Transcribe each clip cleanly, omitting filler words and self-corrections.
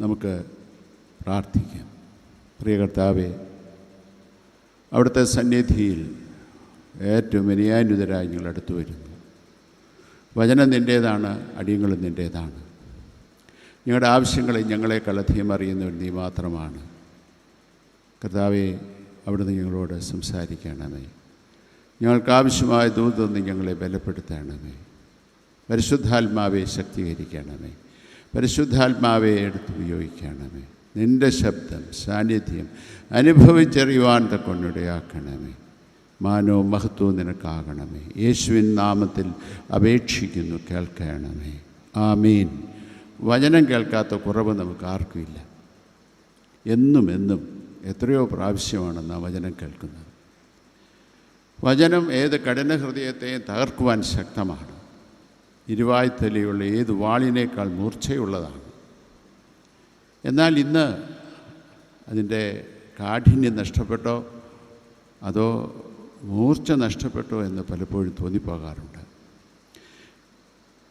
നമുക്ക് പ്രാർത്ഥിക്കാം. പ്രിയ കർത്താവേ, അവിടുത്തെ സന്നിധിയിൽ ഏറ്റവും വിനയാന്വിതരായി ഞങ്ങൾ അടുത്തു വരുന്നു. വചനം നിൻ്റേതാണ്, അടിയങ്ങളും നിൻ്റേതാണ്. ഞങ്ങളുടെ ആവശ്യങ്ങളെ ഞങ്ങളെക്കാൾ അധികം അറിയുന്നവൻ നീ മാത്രമാണ്. കർത്താവേ, അവിടുന്ന് ഞങ്ങളോട് സംസാരിക്കണമേ. ഞങ്ങൾക്ക് ആവശ്യമായ ദൂതൊന്ന് ഞങ്ങളെ ബലപ്പെടുത്തണമേ. പരിശുദ്ധാത്മാവെ ശക്തീകരിക്കണമേ. പരിശുദ്ധാത്മാവെ എടുത്ത് ഉപയോഗിക്കണമേ. നിൻ്റെ ശബ്ദം, സാന്നിധ്യം അനുഭവിച്ചറിയുവാൻ തക്കൊണ്ടിടയാക്കണമേ. മാനവും മഹത്വവും നിനക്കാകണമേ. യേശുവിൻ നാമത്തിൽ അപേക്ഷിക്കുന്നു, കേൾക്കണമേ. ആമീൻ. വചനം കേൾക്കാത്ത കുറവ് നമുക്ക് ആർക്കുമില്ല. എന്നും എത്രയോ പ്രാവശ്യമാണ് നാം വചനം കേൾക്കുന്നത്. വചനം ഏത് കഠിന ഹൃദയത്തെയും തകർക്കുവാൻ ശക്തമാണ്. ഇരുവായ്ത്തലയുള്ള ഏത് വാളിനേക്കാൾ മൂർച്ചയുള്ളതാണ്. എന്നാൽ ഇന്ന് അതിൻ്റെ കാഠിന്യം നഷ്ടപ്പെട്ടോ അതോ മൂർച്ച നഷ്ടപ്പെട്ടോ എന്ന് പലപ്പോഴും തോന്നിപ്പോകാറുണ്ട്.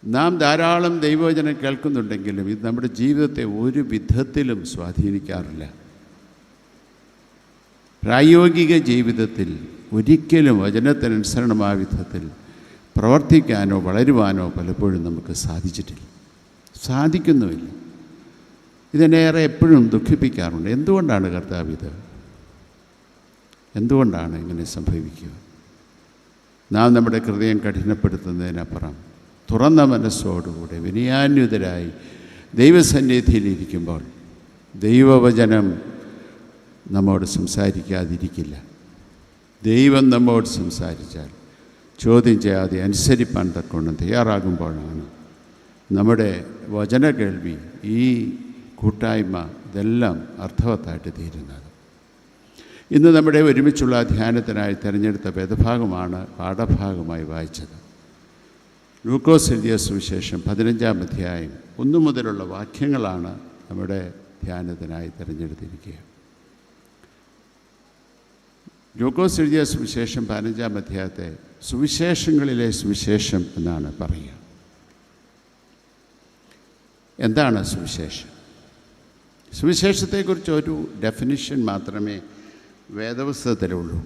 നാം ധാരാളം ദൈവവചനം കേൾക്കുന്നുണ്ടെങ്കിലും ഇത് നമ്മുടെ ജീവിതത്തെ ഒരു വിധത്തിലും സ്വാധീനിക്കാറില്ല. പ്രായോഗിക ജീവിതത്തിൽ ഒരിക്കലും വചനത്തിനനുസരണമായ വിധത്തിൽ പ്രവർത്തിക്കാനോ വളരുവാനോ പലപ്പോഴും നമുക്ക് സാധിക്കുന്നുമില്ല. ഇതിനേറെ എപ്പോഴും ദുഃഖിപ്പിക്കാറുണ്ട്. എന്തുകൊണ്ടാണ് കർത്താവ് ഇത്? എന്തുകൊണ്ടാണ് ഇങ്ങനെ സംഭവിക്കുക? നാം നമ്മുടെ ഹൃദയം കഠിനപ്പെടുത്തുന്നതിനപ്പുറം തുറന്ന മനസ്സോടുകൂടെ വിനയാന്വിതരായി ദൈവസന്നിധിയിലിരിക്കുമ്പോൾ ദൈവവചനം നമ്മോട് സംസാരിക്കാതിരിക്കില്ല. ദൈവം നമ്മോട് സംസാരിച്ചാൽ ചോദ്യം ചെയ്യാതെ അനുസരിപ്പാൻ തക്കവണ്ണം തയ്യാറാകുമ്പോഴാണ് നമ്മുടെ വചന കേൾവി, ഈ കൂട്ടായ്മ, ഇതെല്ലാം അർത്ഥവത്തായിട്ട് തീരുന്നത്. ഇന്ന് നമ്മുടെ ഒരുമിച്ചുള്ള ധ്യാനത്തിനായി തിരഞ്ഞെടുത്ത വേദഭാഗമാണ് പാഠഭാഗമായി വായിച്ചത്. ലൂക്കോസ് എഴുതിയ സുവിശേഷം 15-ാം അധ്യായം 1 മുതലുള്ള വാക്യങ്ങളാണ് നമ്മുടെ ധ്യാനത്തിനായി തിരഞ്ഞെടുത്തിരിക്കുക. ലൂക്കോസ് എഴുതിയ സുവിശേഷം 15-ാം അധ്യായത്തെ സുവിശേഷങ്ങളിലെ സുവിശേഷം എന്നാണ് പറയുക. എന്താണ് സുവിശേഷം? സുവിശേഷത്തെക്കുറിച്ച് ഒരു ഡെഫിനിഷൻ മാത്രമേ വേദപുസ്തകത്തിലുള്ളൂ.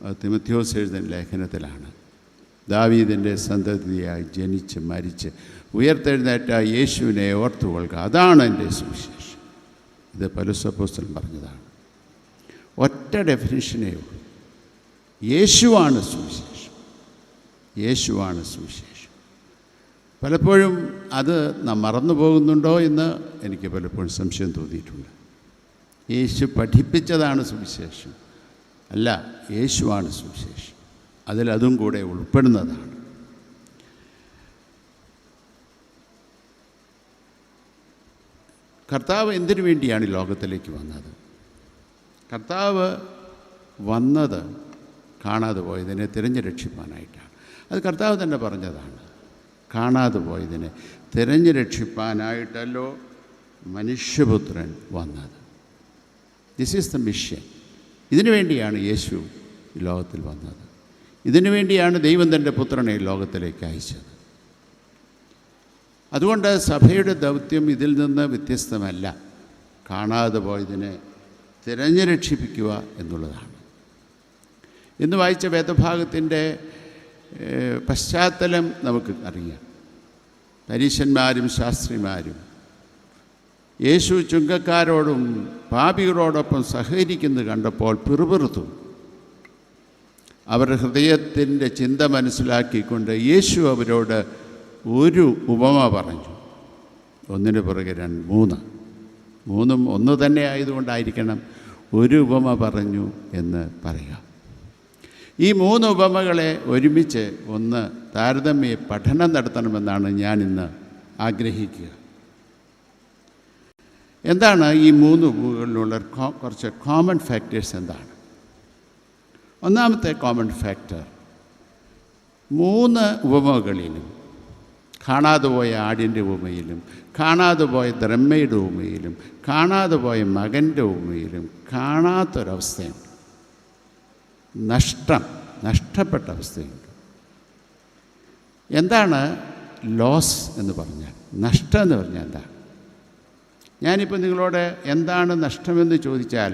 അത് തിമോഥെയോസ് എഴുതുന്ന ലേഖനത്തിലാണ്. ദാവീദിൻ്റെ സന്തതിയായി ജനിച്ച് മരിച്ച് ഉയർത്തെഴുന്നേറ്റ യേശുവിനെ ഓർത്തുകൊള്ളുക, അതാണ് എൻ്റെ സുവിശേഷം. ഇത് പൗലോസ് അപ്പോസ്തലൻ പറഞ്ഞതാണ്. ഒറ്റ ഡെഫിനിഷനേ ഉള്ളൂ. യേശുവാണ് സുവിശേഷം. യേശുവാണ് സുവിശേഷം. പലപ്പോഴും അത് നാം മറന്നു പോകുന്നുണ്ടോ എന്ന് എനിക്ക് പലപ്പോഴും സംശയം തോന്നിയിട്ടുണ്ട്. യേശു പഠിപ്പിച്ചതാണ് സുവിശേഷം അല്ല, യേശുവാണ് സുവിശേഷം. അതിലതും കൂടെ ഉൾപ്പെടുന്നതാണ്. കർത്താവ് എന്തിനു വേണ്ടിയാണ് ലോകത്തിലേക്ക് വന്നത്? കർത്താവ് വന്നത് കാണാതെ പോയതിനെ തിരഞ്ഞു രക്ഷിപ്പാനായിട്ടാണ്. അത് കർത്താവ് തന്നെ പറഞ്ഞതാണ്. കാണാതെ പോയതിനെ തിരഞ്ഞു രക്ഷിപ്പാനായിട്ടല്ലോ മനുഷ്യപുത്രൻ വന്നത്. This is the mission. ഇതിനു വേണ്ടിയാണ് യേശു ഈ ലോകത്തിൽ വന്നത്. ഇതിനു വേണ്ടിയാണ് ദൈവം തൻ്റെ പുത്രനെ ലോകത്തിലേക്ക് അയച്ചത്. അതുകൊണ്ട് സഭയുടെ ദൗത്യം ഇതിൽ നിന്ന് വ്യത്യസ്തമല്ല. കാണാതെ പോയതിനെ തിരഞ്ഞു രക്ഷിപ്പിക്കുക എന്നുള്ളതാണ്. ഇന്ന് വായിച്ച വേദഭാഗത്തിൻ്റെ പശ്ചാത്തലം നമുക്ക് അറിയാം. പരീശന്മാരും ശാസ്ത്രിമാരും യേശു ചുങ്കക്കാരോടും പാപികളോടൊപ്പം സഹകരിക്കുന്നത് കണ്ടപ്പോൾ പിറുപിറുത്തു. അവരുടെ ഹൃദയത്തിൻ്റെ ചിന്ത മനസ്സിലാക്കിക്കൊണ്ട് യേശു അവരോട് ഒരു ഉപമ പറഞ്ഞു. ഒന്നിന് പുറകെ മൂന്നും ഒന്ന് തന്നെ ആയതുകൊണ്ടായിരിക്കണം ഒരു ഉപമ പറഞ്ഞു എന്ന് പറയാം. ഈ 3 ഉപമകളെ ഒരുമിച്ച് ഒന്ന് താരതമ്യ പഠനം നടത്തണമെന്നാണ് ഞാനിന്ന് ആഗ്രഹിക്കുക. എന്താണ് ഈ 3 ഉപമകളിലുള്ള കുറച്ച് കോമൺ ഫാക്ടേഴ്സ് എന്താണ്? ഒന്നാമത്തെ കോമൺ ഫാക്ടർ, 3 ഉപമകളിലും കാണാതെ പോയ ആടിൻ്റെ ഉപമയിലും കാണാതെ പോയ ദ്രഹ്മയുടെ ഉപമയിലും കാണാതെ പോയ മകൻ്റെ ഉപമയിലും കാണാത്തൊരവസ്ഥയുണ്ട്. നഷ്ടപ്പെട്ട അവസ്ഥയുണ്ട്. എന്താണ് ലോസ് എന്ന് പറഞ്ഞാൽ? നഷ്ടം എന്ന് പറഞ്ഞാൽ എന്താണ്? ഞാനിപ്പോൾ നിങ്ങളോട് എന്താണ് നഷ്ടമെന്ന് ചോദിച്ചാൽ,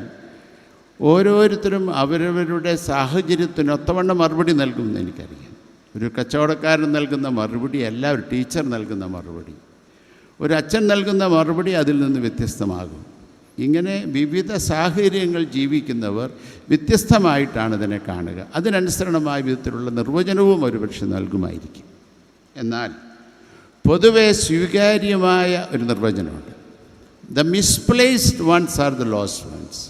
ഓരോരുത്തരും അവരവരുടെ സാഹചര്യത്തിനൊത്തവണ്ണം മറുപടി നൽകുമെന്ന് എനിക്കറിയാം. ഒരു കച്ചവടക്കാരൻ നൽകുന്ന മറുപടി അല്ല ഒരു ടീച്ചർ നൽകുന്ന മറുപടി. ഒരു അച്ഛൻ നൽകുന്ന മറുപടി അതിൽ നിന്ന് വ്യത്യസ്തമാകും. ഇങ്ങനെ വിവിധ സാഹചര്യങ്ങൾ ജീവിക്കുന്നവർ വ്യത്യസ്തമായിട്ടാണ് ഇതിനെ കാണുക. അതിനനുസരണമായ വിധത്തിലുള്ള നിർവചനവും ഒരുപക്ഷെ നൽകുമായിരിക്കും. എന്നാൽ പൊതുവെ സ്വീകാര്യമായ ഒരു നിർവചനമുണ്ട്. The misplaced ones are the lost ones.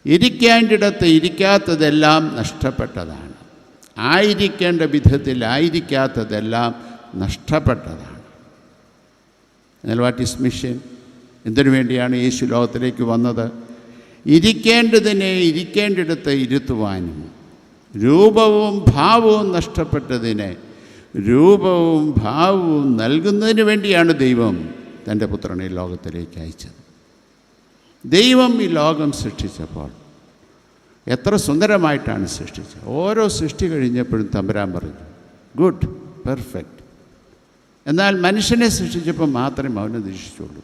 ഇരിക്കേണ്ടിടത്ത് ഇരിക്കാത്തതെല്ലാം നഷ്ടപ്പെട്ടതാണ്. ആയിരിക്കേണ്ട വിധത്തിൽ ആയിരിക്കാത്തതെല്ലാം നഷ്ടപ്പെട്ടതാണ്. എന്നാൽ വാട്ട് ഈസ് മിഷൻ? എന്തിനു വേണ്ടിയാണ് യേശു ലോകത്തിലേക്ക് വന്നത്? ഇരിക്കേണ്ടതിനെ ഇരിക്കേണ്ടിടത്ത് ഇരുത്തുവാനും രൂപവും ഭാവവും നഷ്ടപ്പെട്ടതിനെ രൂപവും ഭാവവും നൽകുന്നതിന് വേണ്ടിയാണ് ദൈവം തൻ്റെ പുത്രനെ ലോകത്തിലേക്ക് അയച്ചത്. ദൈവം ഈ ലോകം സൃഷ്ടിച്ചപ്പോൾ എത്ര സുന്ദരമായിട്ടാണ് സൃഷ്ടിച്ചത്. ഓരോ സൃഷ്ടി കഴിഞ്ഞപ്പോഴും തമ്പുരാൻ പറഞ്ഞു ഗുഡ്, പെർഫെക്റ്റ്. എന്നാൽ മനുഷ്യനെ സൃഷ്ടിച്ചപ്പോൾ മാത്രമേ അവനെ ദർശിച്ചുള്ളൂ.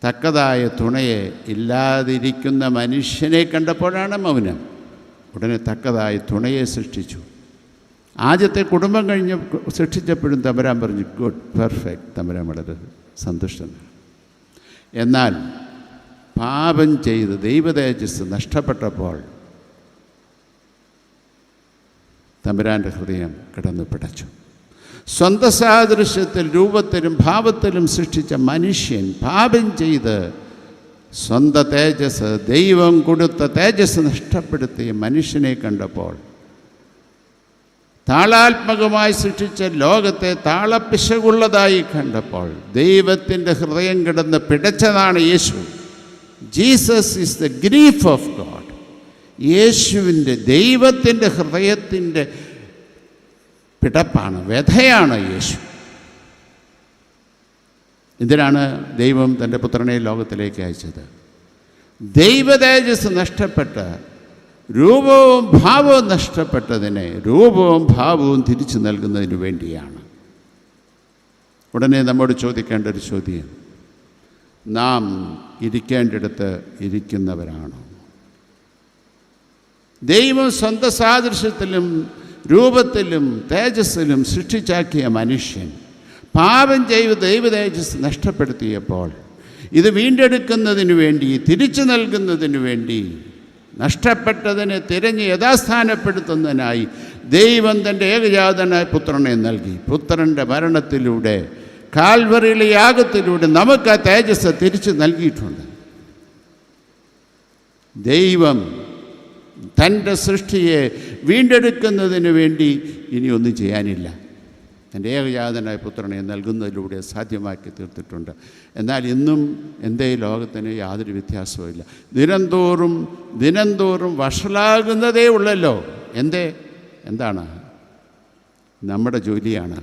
തക്കതായ തുണയെ ഇല്ലാതിരിക്കുന്ന മനുഷ്യനെ കണ്ടപ്പോഴാണ് മൗനം. ഉടനെ തക്കതായ തുണയെ സൃഷ്ടിച്ചു. ആദ്യത്തെ കുടുംബം കഴിഞ്ഞ് സൃഷ്ടിച്ചപ്പോഴും തമ്പുരാൻ പറഞ്ഞു ഗുഡ്, പെർഫെക്റ്റ്. തമ്പുരാൻ വളരെ സന്തുഷ്ടനാണ്. എന്നാൽ പാപം ചെയ്ത് ദൈവതേജസ് നഷ്ടപ്പെട്ടപ്പോൾ തമ്പുരാൻ്റെ ഹൃദയം കിടന്നു പിടച്ചു. സ്വന്തം സാദൃശ്യത്തിൽ രൂപത്തിലും ഭാവത്തിലും സൃഷ്ടിച്ച മനുഷ്യൻ പാപം ചെയ്ത് സ്വന്തം തേജസ്, ദൈവം കൊടുത്ത തേജസ് നഷ്ടപ്പെടുത്തിയ മനുഷ്യനെ കണ്ടപ്പോൾ, താളാത്മകമായി സൃഷ്ടിച്ച ലോകത്തെ താളപ്പിശകുള്ളതായി കണ്ടപ്പോൾ ദൈവത്തിൻ്റെ ഹൃദയം കിടന്ന് പിടച്ചതാണ് യേശു. Jesus is the grief of God. യേശുവിൻ്റെ ദൈവത്തിൻ്റെ ഹൃദയത്തിൻ്റെ പിടപ്പാണ്, വ്യഥയാണ് യേശു. ഇതിനാണ് ദൈവം തൻ്റെ പുത്രനെ ലോകത്തിലേക്ക് അയച്ചത്. ദൈവതേജസ് നഷ്ടപ്പെട്ട, രൂപവും ഭാവവും നഷ്ടപ്പെട്ടതിനെ രൂപവും ഭാവവും തിരിച്ചു നൽകുന്നതിന് വേണ്ടിയാണ്. ഉടനെ നമ്മോട് ചോദിക്കേണ്ട ഒരു ചോദ്യം, നാം ഇരിക്കേണ്ടിടത്ത് ഇരിക്കുന്നവരാണോ? ദൈവം സ്വന്തം സാദൃശ്യത്തിലും രൂപത്തിലും തേജസ്സിലും സൃഷ്ടിച്ചാക്കിയ മനുഷ്യൻ പാപം ചെയ്ത് ദൈവ തേജസ് നഷ്ടപ്പെടുത്തിയപ്പോൾ ഇത് വീണ്ടെടുക്കുന്നതിന് വേണ്ടി, തിരിച്ചു നൽകുന്നതിന് വേണ്ടി, നഷ്ടപ്പെട്ടതിനെ തിരഞ്ഞ് യഥാസ്ഥാനപ്പെടുത്തുന്നതിനായി ദൈവം തൻ്റെ ഏകജാതനായ പുത്രനെ നൽകി. പുത്രൻ്റെ മരണത്തിലൂടെ, കാൽവറിയിലെ യാഗത്തിലൂടെ നമുക്ക് ആ തേജസ് തിരിച്ചു നൽകിയിട്ടുണ്ട്. ദൈവം തൻ്റെ സൃഷ്ടിയെ വീണ്ടെടുക്കുന്നതിന് വേണ്ടി ഇനിയൊന്നും ചെയ്യാനില്ല. തൻ്റെ ഏകജാതനായ പുത്രനെ നൽകുന്നതിലൂടെ സാധ്യമാക്കി തീർത്തിട്ടുണ്ട്. എന്നാൽ ഇന്നും എന്തേ ലോകത്തിന് യാതൊരു വ്യത്യാസവുമില്ല. ദിനംതോറും വഷളാകുന്നതേ ഉള്ളല്ലോ. എന്താണ്? നമ്മുടെ ജോലിയാണ്.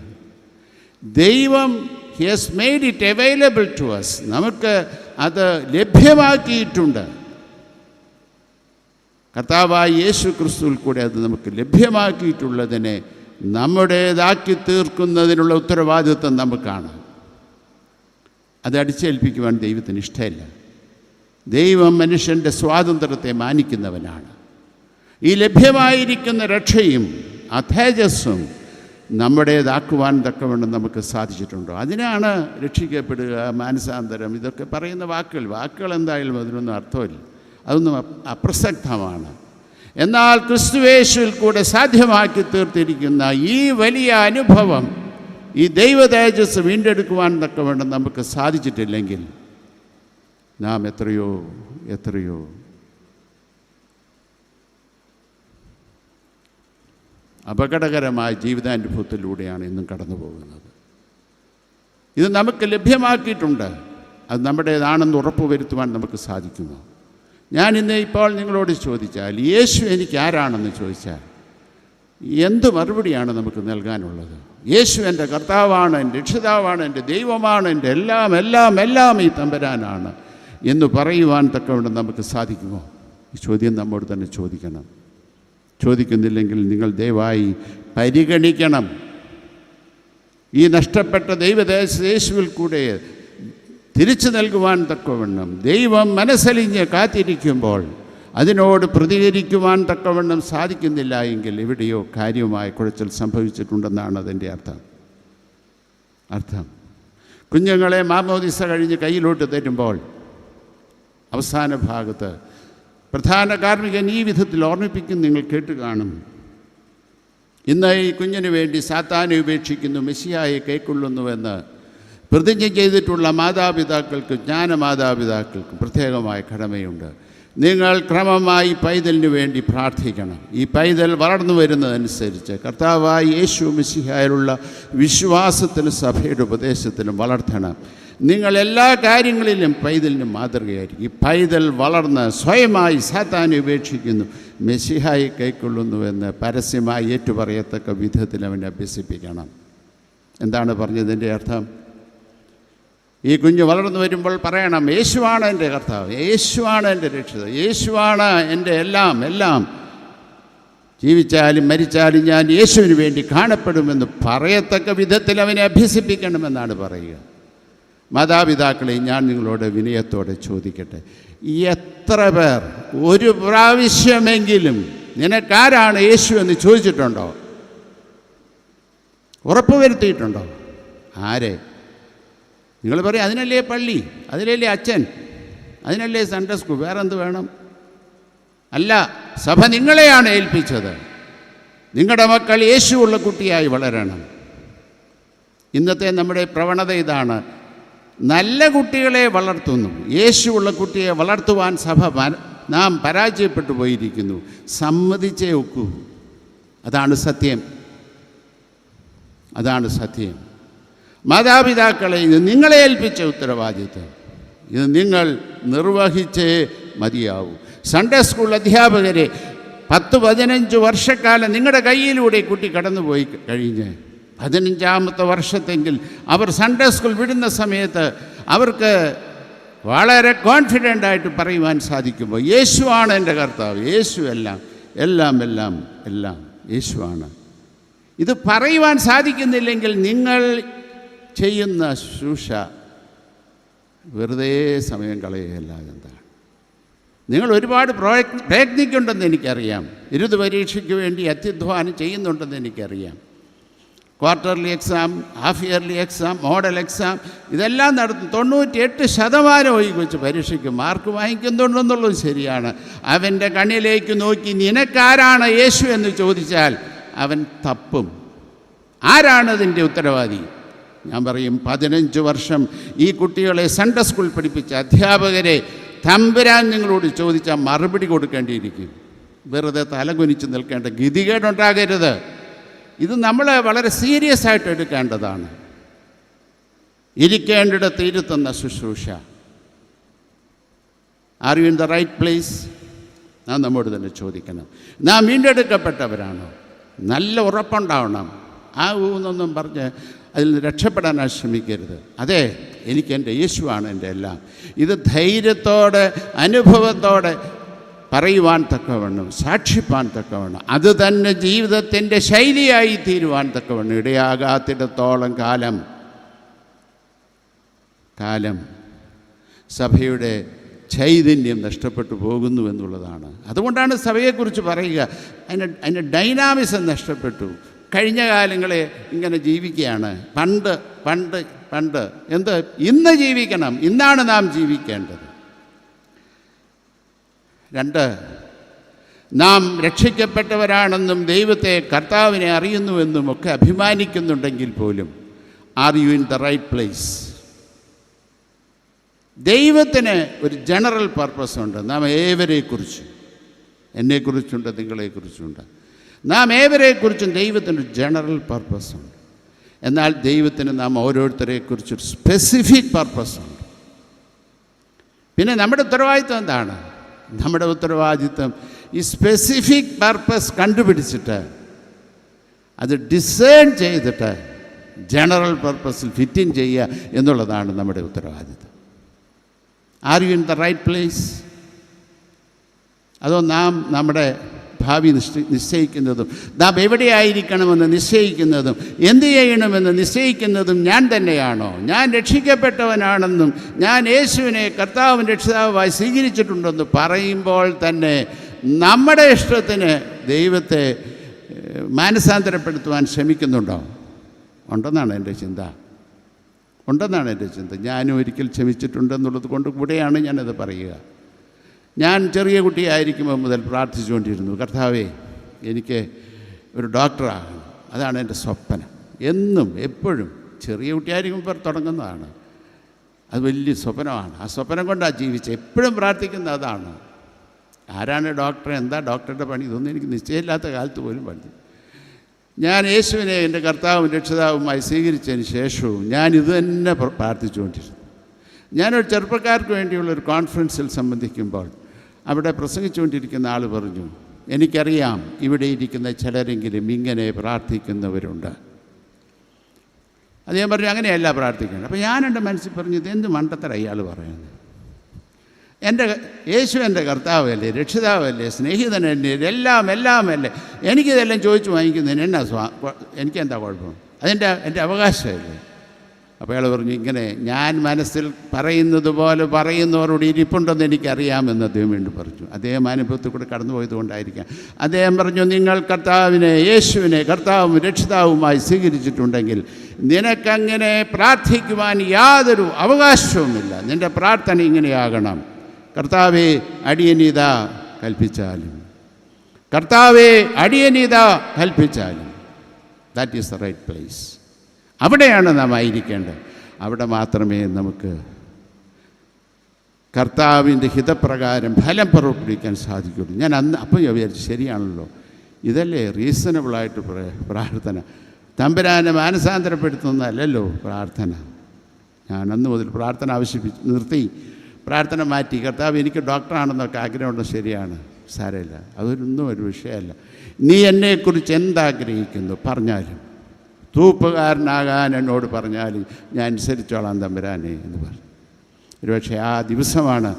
ദൈവം he has made it available to us. നമുക്ക് അത് ലഭ്യമാക്കിയിട്ടുണ്ട്. കർത്താവായ യേശു ക്രിസ്തുവിൽ കൂടെ അത് നമുക്ക് ലഭ്യമാക്കിയിട്ടുള്ളതിനെ നമ്മുടേതാക്കി തീർക്കുന്നതിനുള്ള ഉത്തരവാദിത്വം നമുക്കാണ്. അത് അടിച്ചേൽപ്പിക്കുവാൻ ദൈവത്തിന് ഇഷ്ടമില്ല. ദൈവം മനുഷ്യൻ്റെ സ്വാതന്ത്ര്യത്തെ മാനിക്കുന്നവനാണ്. ഈ ലഭ്യമായിരിക്കുന്ന രക്ഷയും ആ തേജസ്സും നമ്മുടേതാക്കുവാൻ തക്കവണ്ണം നമുക്ക് സാധിച്ചിട്ടുണ്ടോ? അതിനാണ് രക്ഷിക്കപ്പെടുക, മാനസാന്തരം, ഇതൊക്കെ പറയുന്ന വാക്കുകൾ എന്തായാലും അതിനൊന്നും അർത്ഥമില്ല, അതൊന്നും അപ്രസക്തമാണ്. എന്നാൽ ക്രിസ്തുയേശുവിൽ കൂടെ സാധ്യമാക്കി തീർത്തിരിക്കുന്ന ഈ വലിയ അനുഭവം, ഈ ദൈവ തേജസ് വീണ്ടെടുക്കുവാൻ തക്കവണ്ണം നമുക്ക് സാധിച്ചിട്ടില്ലെങ്കിൽ നാം എത്രയോ അപകടകരമായ ജീവിതാനുഭവത്തിലൂടെയാണ് ഇന്നും കടന്നു പോകുന്നത്. ഇത് നമുക്ക് ലഭ്യമാക്കിയിട്ടുണ്ട്. അത് നമ്മുടേതാണെന്ന് ഉറപ്പുവരുത്തുവാൻ നമുക്ക് സാധിക്കുമോ? ഞാൻ ഇപ്പോൾ നിങ്ങളോട് ചോദിച്ചാൽ, യേശു എനിക്ക് ആരാണെന്ന് ചോദിച്ചാൽ എന്ത് മറുപടിയാണ് നമുക്ക് നൽകാനുള്ളത്? യേശു എൻ്റെ കർത്താവാണ്, എൻ്റെ രക്ഷിതാവാണ്, എൻ്റെ ദൈവമാണ്, എൻ്റെ എല്ലാം ഈ തമ്പുരാനാണ് എന്ന് പറയുവാൻ തക്കവണ്ണം നമുക്ക് സാധിക്കുമോ? ഈ ചോദ്യം നമ്മോട് തന്നെ ചോദിക്കണം. ചോദിക്കുന്നില്ലെങ്കിൽ നിങ്ങൾ ദയവായി പരിഗണിക്കണം. ഈ നഷ്ടപ്പെട്ട ദൈവദേശ യേശുവിൽ കൂടെ തിരിച്ചു നൽകുവാൻ തക്കവണ്ണം ദൈവം മനസ്സലിഞ്ഞ് കാത്തിരിക്കുമ്പോൾ അതിനോട് പ്രതികരിക്കുവാൻ തക്കവണ്ണം സാധിക്കുന്നില്ല എങ്കിൽ എവിടെയോ കാര്യമായ കുഴച്ചൽ സംഭവിച്ചിട്ടുണ്ടെന്നാണ് അതിൻ്റെ അർത്ഥം. കുഞ്ഞുങ്ങളെ മാമോദിസ കഴിഞ്ഞ് കയ്യിലോട്ട് തരുമ്പോൾ അവസാന ഭാഗത്ത് പ്രധാന കാർമ്മികൻ ഈ വിധത്തിൽ ഓർമ്മിപ്പിക്കും, നിങ്ങൾ കേട്ട് കാണും. ഇന്ന് ഈ കുഞ്ഞിന് വേണ്ടി സാത്താനെ ഉപേക്ഷിക്കുന്നു, മെസ്സിയായെ കൈക്കൊള്ളുന്നുവെന്ന് പ്രതിജ്ഞ ചെയ്തിട്ടുള്ള മാതാപിതാക്കൾക്ക്, ജ്ഞാനമാതാപിതാക്കൾക്കും പ്രത്യേകമായ കടമയുണ്ട്. നിങ്ങൾ ക്രമമായി പൈതലിന് വേണ്ടി പ്രാർത്ഥിക്കണം. ഈ പൈതൽ വളർന്നു വരുന്നതനുസരിച്ച് കർത്താവായ യേശു മെസ്സിഹായിലുള്ള വിശ്വാസത്തിലും സഭയുടെ ഉപദേശത്തിലും വളർത്തണം. നിങ്ങൾ എല്ലാ കാര്യങ്ങളിലും പൈതലിന് മാതൃകയായിരിക്കും. ഈ പൈതൽ വളർന്ന് സ്വയമായി സാത്താനെ ഉപേക്ഷിക്കുന്നു, മെസ്സിഹായെ കൈക്കൊള്ളുന്നുവെന്ന് പരസ്യമായി ഏറ്റുപറയത്തക്ക വിധത്തിൽ അവനെ അഭ്യസിപ്പിക്കണം. എന്താണ് പറഞ്ഞതിൻ്റെ അർത്ഥം? ഈ കുഞ്ഞ് വളർന്നു വരുമ്പോൾ പറയണം, യേശുവാണ് എൻ്റെ കർത്താവ്, യേശുവാണ് എൻ്റെ രക്ഷിതാവ്, യേശുവാണ് എൻ്റെ എല്ലാം. ജീവിച്ചാലും മരിച്ചാലും ഞാൻ യേശുവിന് വേണ്ടി കാണപ്പെടുമെന്ന് പറയത്തക്ക വിധത്തിൽ അവനെ അഭ്യസിപ്പിക്കണമെന്നാണ് പറയുക. മാതാപിതാക്കളെ, ഞാൻ നിങ്ങളോട് വിനയത്തോടെ ചോദിക്കട്ടെ, എത്ര പേർ ഒരു പ്രാവശ്യമെങ്കിലും നിനക്കാരാണ് യേശു എന്ന് ചോദിച്ചിട്ടുണ്ടോ? ഉറപ്പുവരുത്തിയിട്ടുണ്ടോ? ആരെ? നിങ്ങൾ പറയും, അതിനല്ലേ പള്ളി, അതിനല്ലേ അച്ഛൻ, അതിനല്ലേ സൺഡേ സ്കൂൾ, വേറെന്ത് വേണം? അല്ല, സഭ നിങ്ങളെയാണ് ഏൽപ്പിച്ചത്. നിങ്ങളുടെ മക്കൾ യേശുവുള്ള കുട്ടിയായി വളരണം. ഇന്നത്തെ നമ്മുടെ പ്രവണത ഇതാണ്. നല്ല കുട്ടികളെ വളർത്തുന്നു, യേശുവുള്ള കുട്ടിയെ വളർത്തുവാൻ നാം പരാജയപ്പെട്ടു പോയിരിക്കുന്നു. സമ്മതിച്ചേ ഒക്കൂ. അതാണ് സത്യം. മാതാപിതാക്കളെ, ഇത് നിങ്ങളെ ഏൽപ്പിച്ച ഉത്തരവാദിത്വം, ഇത് നിങ്ങൾ നിർവഹിച്ചേ മതിയാവൂ. സൺഡേ സ്കൂൾ അധ്യാപകരെ 10-15 വർഷക്കാലം നിങ്ങളുടെ കയ്യിലൂടെ കുട്ടി കടന്നുപോയി കഴിഞ്ഞ് 15ാമത്തെ വർഷത്തെങ്കിൽ അവർ സൺഡേ സ്കൂൾ വിടുന്ന സമയത്ത് അവർക്ക് വളരെ കോൺഫിഡൻ്റായിട്ട് പറയുവാൻ സാധിക്കുമ്പോൾ, യേശുവാണ് എൻ്റെ കർത്താവ്, യേശു എല്ലാം യേശുവാണ്. ഇത് പറയുവാൻ സാധിക്കുന്നില്ലെങ്കിൽ നിങ്ങൾ ചെയ്യുന്ന ശുശ്രൂഷ വെറുതെ സമയം കളയുകയല്ല. എന്താണ്? നിങ്ങൾ ഒരുപാട് പ്രയത്നിക്കുന്നുണ്ടെന്ന് എനിക്കറിയാം. ബിരുദ പരീക്ഷയ്ക്ക് വേണ്ടി അത്യധ്വാനം ചെയ്യുന്നുണ്ടെന്ന് എനിക്കറിയാം. Quarterly exam, half yearly exam, model exam ഇതെല്ലാം നടത്തും. 98% ഈ വെച്ച് പരീക്ഷയ്ക്ക് മാർക്ക് വാങ്ങിക്കുന്നുണ്ടെന്നുള്ളത് ശരിയാണ്. അവൻ്റെ കണ്ണിലേക്ക് നോക്കി നിനക്കാരാണ് യേശു എന്ന് ചോദിച്ചാൽ അവൻ തപ്പും. ആരാണതിൻ്റെ ഉത്തരവാദി? ഞാൻ പറയും, 15 വർഷം ഈ കുട്ടികളെ സൺഡേ സ്കൂൾ പഠിപ്പിച്ച അധ്യാപകരെ തമ്പുരാൻ നിങ്ങളോട് ചോദിച്ചാൽ മറുപടി കൊടുക്കേണ്ടിയിരിക്കും. വെറുതെ തലകുനിച്ച് നിൽക്കേണ്ട ഗതികേടുണ്ടാകരുത്. ഇത് നമ്മൾ വളരെ സീരിയസ് ആയിട്ട് എടുക്കേണ്ടതാണ്. ഇരിക്കേണ്ടിടത്ത് ഇരുത്തുന്ന ശുശ്രൂഷ. Are you in the right place? നാം നമ്മോട് തന്നെ ചോദിക്കണം. നാം വീണ്ടെടുക്കപ്പെട്ടവരാണോ? നല്ല ഉറപ്പുണ്ടാവണം. ആ ഊന്നൊന്നും പറഞ്ഞ് അതിൽ നിന്ന് രക്ഷപ്പെടാൻ ശ്രമിക്കരുത്. അതെ, എനിക്കെൻ്റെ യേശുവാണ് എൻ്റെ എല്ലാം. ഇത് ധൈര്യത്തോടെ, അനുഭവത്തോടെ പറയുവാൻ തക്കവണ്ണം, സാക്ഷിപ്പാൻ തക്കവണ്ണം, അത് തന്നെ ജീവിതത്തിൻ്റെ ശൈലിയായി തീരുവാൻ തക്കവണ്ണം ഇടയാകാത്തിടത്തോളം കാലം സഭയുടെ ചൈതന്യം നഷ്ടപ്പെട്ടു പോകുന്നു എന്നുള്ളതാണ്. അതുകൊണ്ടാണ് സഭയെക്കുറിച്ച് പറയുക, അതിൻ്റെ ഡൈനാമിസം നഷ്ടപ്പെട്ടു. കഴിഞ്ഞ കാലങ്ങളെ ഇങ്ങനെ ജീവിക്കുകയാണ്. പണ്ട് എന്ത്? ഇന്ന് ജീവിക്കണം. ഇന്നാണ് നാം ജീവിക്കേണ്ടത്. 2, നാം രക്ഷിക്കപ്പെട്ടവരാണെന്നും ദൈവത്തെ, കർത്താവിനെ അറിയുന്നുവെന്നും ഒക്കെ അഭിമാനിക്കുന്നുണ്ടെങ്കിൽ പോലും, are you in the right place? ദൈവത്തിന് ഒരു ജനറൽ പർപ്പസ് ഉണ്ട്. നാം ഏവരെക്കുറിച്ചും, എന്നെക്കുറിച്ചുണ്ട്, നിങ്ങളെക്കുറിച്ചുണ്ട്. നാം ഏവരെക്കുറിച്ചും ദൈവത്തിനൊരു ജനറൽ പർപ്പസുണ്ട്. എന്നാൽ ദൈവത്തിന് നാം ഓരോരുത്തരെക്കുറിച്ചൊരു സ്പെസിഫിക് പർപ്പസുണ്ട്. പിന്നെ നമ്മുടെ ഉത്തരവാദിത്വം എന്താണ്? നമ്മുടെ ഉത്തരവാദിത്വം ഈ സ്പെസിഫിക് പർപ്പസ് കണ്ടുപിടിച്ചിട്ട് അത് ഡിസേൺ ചെയ്തിട്ട് ജനറൽ പർപ്പസിൽ ഫിറ്റിൻ ചെയ്യുക എന്നുള്ളതാണ് നമ്മുടെ ഉത്തരവാദിത്വം. Are you in the right place? അതോ നാം നമ്മുടെ ഭാവി നിശ്ചയിക്കുന്നതും നാം എവിടെയായിരിക്കണമെന്ന് നിശ്ചയിക്കുന്നതും എന്തു ചെയ്യണമെന്ന് നിശ്ചയിക്കുന്നതും ഞാൻ തന്നെയാണോ? ഞാൻ രക്ഷിക്കപ്പെട്ടവനാണെന്നും ഞാൻ യേശുവിനെ കർത്താവും രക്ഷിതാവുമായി സ്വീകരിച്ചിട്ടുണ്ടെന്ന് പറയുമ്പോൾ തന്നെ നമ്മുടെ ഇഷ്ടത്തിന് ദൈവത്തെ മാനസാന്തരപ്പെടുത്തുവാൻ ശ്രമിക്കുന്നുണ്ടോ? ഉണ്ടെന്നാണ് എൻ്റെ ചിന്ത. ഞാനും ഒരിക്കൽ ക്ഷമിച്ചിട്ടുണ്ടെന്നുള്ളത് കൊണ്ട് കൂടെയാണ് ഞാനത് പറയുക. ഞാൻ ചെറിയ കുട്ടിയായിരിക്കുമ്പോൾ മുതൽ പ്രാർത്ഥിച്ചുകൊണ്ടിരുന്നു, കർത്താവേ എനിക്ക് ഒരു ഡോക്ടറാകണം, അതാണ് എൻ്റെ സ്വപ്നം. എന്നും എപ്പോഴും ചെറിയ കുട്ടിയായിരിക്കുമ്പോൾ തുടങ്ങുന്നതാണ്. അത് വലിയ സ്വപ്നമാണ്. ആ സ്വപ്നം കൊണ്ടാണ് ജീവിച്ചത്. എപ്പോഴും പ്രാർത്ഥിക്കുന്ന അതാണ്. ആരാണ് ഡോക്ടർ, എന്താ ഡോക്ടറുടെ പണി, ഇതൊന്നും എനിക്ക് നിശ്ചയമില്ലാത്ത കാലത്ത് പോലും പഠിച്ചു. ഞാൻ യേശുവിനെ എൻ്റെ കർത്താവും രക്ഷിതാവുമായി സ്വീകരിച്ചതിന് ശേഷവും ഞാൻ ഇത് തന്നെ പ്രാർത്ഥിച്ചുകൊണ്ടിരുന്നു. ഞാനൊരു ചെറുപ്പക്കാർക്ക് വേണ്ടിയുള്ളൊരു കോൺഫറൻസിൽ സംബന്ധിക്കുമ്പോൾ അവിടെ പ്രസംഗിച്ചുകൊണ്ടിരിക്കുന്ന ആൾ പറഞ്ഞു, എനിക്കറിയാം ഇവിടെ ഇരിക്കുന്ന ചിലരെങ്കിലും ഇങ്ങനെ പ്രാർത്ഥിക്കുന്നവരുണ്ട്. അദ്ദേഹം പറഞ്ഞു, അങ്ങനെയല്ല പ്രാർത്ഥിക്കണം. അപ്പോൾ ഞാൻ എൻ്റെ മനസ്സിൽ പറഞ്ഞു, ഇതെന്ത് മണ്ടത്തരം അയാൾ പറയുന്നത്? യേശു എൻ്റെ കർത്താവല്ലേ, രക്ഷിതാവല്ലേ, സ്നേഹിതനല്ലേ, എല്ലാം അല്ലേ. എനിക്കിതെല്ലാം ചോദിച്ചു വാങ്ങിക്കുന്നതിന് എനിക്കെന്താ കുഴപ്പം? എൻ്റെ അവകാശമല്ലേ. അപ്പോൾ അയാൾ പറഞ്ഞു, ഇങ്ങനെ ഞാൻ മനസ്സിൽ പറയുന്നത് പോലെ പറയുന്നവരോട് ഇരിപ്പുണ്ടെന്ന് എനിക്കറിയാമെന്ന് അദ്ദേഹം വീണ്ടും പറഞ്ഞു. അദ്ദേഹം അനുഭവത്തിൽ കൂടെ കടന്നു പോയതുകൊണ്ടായിരിക്കാം. അദ്ദേഹം പറഞ്ഞു, നിങ്ങൾ യേശുവിനെ കർത്താവും രക്ഷിതാവുമായി സ്വീകരിച്ചിട്ടുണ്ടെങ്കിൽ നിനക്കങ്ങനെ പ്രാർത്ഥിക്കുവാൻ യാതൊരു അവകാശവുമില്ല. നിൻ്റെ പ്രാർത്ഥന ഇങ്ങനെയാകണം: കർത്താവേ അടിയനിതാ കൽപ്പിച്ചാലും, കർത്താവേ അടിയനിതാ കൽപ്പിച്ചാലും. That is the right place. അവിടെയാണ് നാം ആയിരിക്കേണ്ടത്. അവിടെ മാത്രമേ നമുക്ക് കർത്താവിൻ്റെ ഹിതപ്രകാരം ഫലം പുറപ്പെടുവിക്കാൻ സാധിക്കുള്ളൂ. ഞാൻ അപ്പോൾ വിചാരിച്ചു, ശരിയാണല്ലോ, ഇതല്ലേ റീസണബിളായിട്ട് പ്രാർത്ഥന. തമ്പുരാനെ മാനസാന്തരപ്പെടുത്തുന്നതല്ലല്ലോ പ്രാർത്ഥന. ഞാൻ അന്ന് മുതൽ പ്രാർത്ഥന നിർത്തി, പ്രാർത്ഥന മാറ്റി. കർത്താവ് എനിക്ക് ഡോക്ടറാണെന്നൊക്കെ ആഗ്രഹമുണ്ടോ? ശരിയാണ്, സാരമില്ല, അതൊന്നും ഒരു വിഷയമല്ല. നീ എന്നെക്കുറിച്ച് എന്താഗ്രഹിക്കുന്നു പറഞ്ഞാലും, തൂപ്പുകാരനാകാൻ എന്നോട് പറഞ്ഞാലും ഞാൻ അനുസരിച്ചോളാം തമ്പുരാനെ എന്ന് പറഞ്ഞു. ഒരുപക്ഷെ ആ ദിവസമാണ്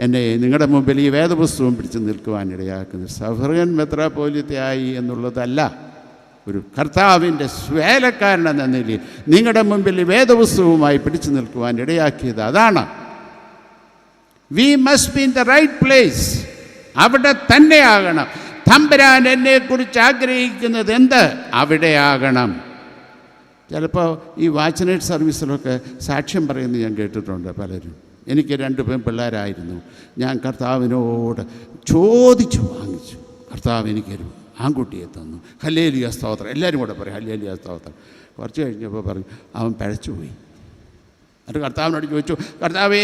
എന്നെ നിങ്ങളുടെ മുമ്പിൽ ഈ വേദപുസ്തകം പിടിച്ച് നിൽക്കുവാൻ ഇടയാക്കുന്നത്. സഫർഗൻ മെത്രാപ്പോലിത്തയായി എന്നുള്ളതല്ല, ഒരു കർത്താവിൻ്റെ വേലക്കാരൻ എന്ന നിലയിൽ നിങ്ങളുടെ മുമ്പിൽ ഈ വേദപുസ്തകവുമായി പിടിച്ചു നിൽക്കുവാൻ ഇടയാക്കിയത് അതാണ്. We must be in the right place. അവിടെ തന്നെയാകണം. തമ്പുരാൻ എന്നെക്കുറിച്ച് ആഗ്രഹിക്കുന്നത് എന്ത്, അവിടെയാകണം. ചിലപ്പോൾ ഈ വാച്ച്നൈറ്റ് സർവീസിലൊക്കെ സാക്ഷ്യം പറയുന്നത് ഞാൻ കേട്ടിട്ടുണ്ട് പലരും. എനിക്ക് 2 പെൺപിള്ളേരായിരുന്നു. ഞാൻ കർത്താവിനോട് ചോദിച്ചു വാങ്ങിച്ചു, കർത്താവ് എനിക്കൊരു ആൺകുട്ടിയെ തന്നു, ഹല്ലേലൂയ സ്തോത്രം. എല്ലാവരും കൂടെ പറയും ഹല്ലേലൂയ സ്തോത്രം. കുറച്ച് കഴിഞ്ഞപ്പോൾ പറഞ്ഞു, അവൻ പിഴച്ചുപോയി. എന്നിട്ട് കർത്താവിനോട് ചോദിച്ചു, കർത്താവേ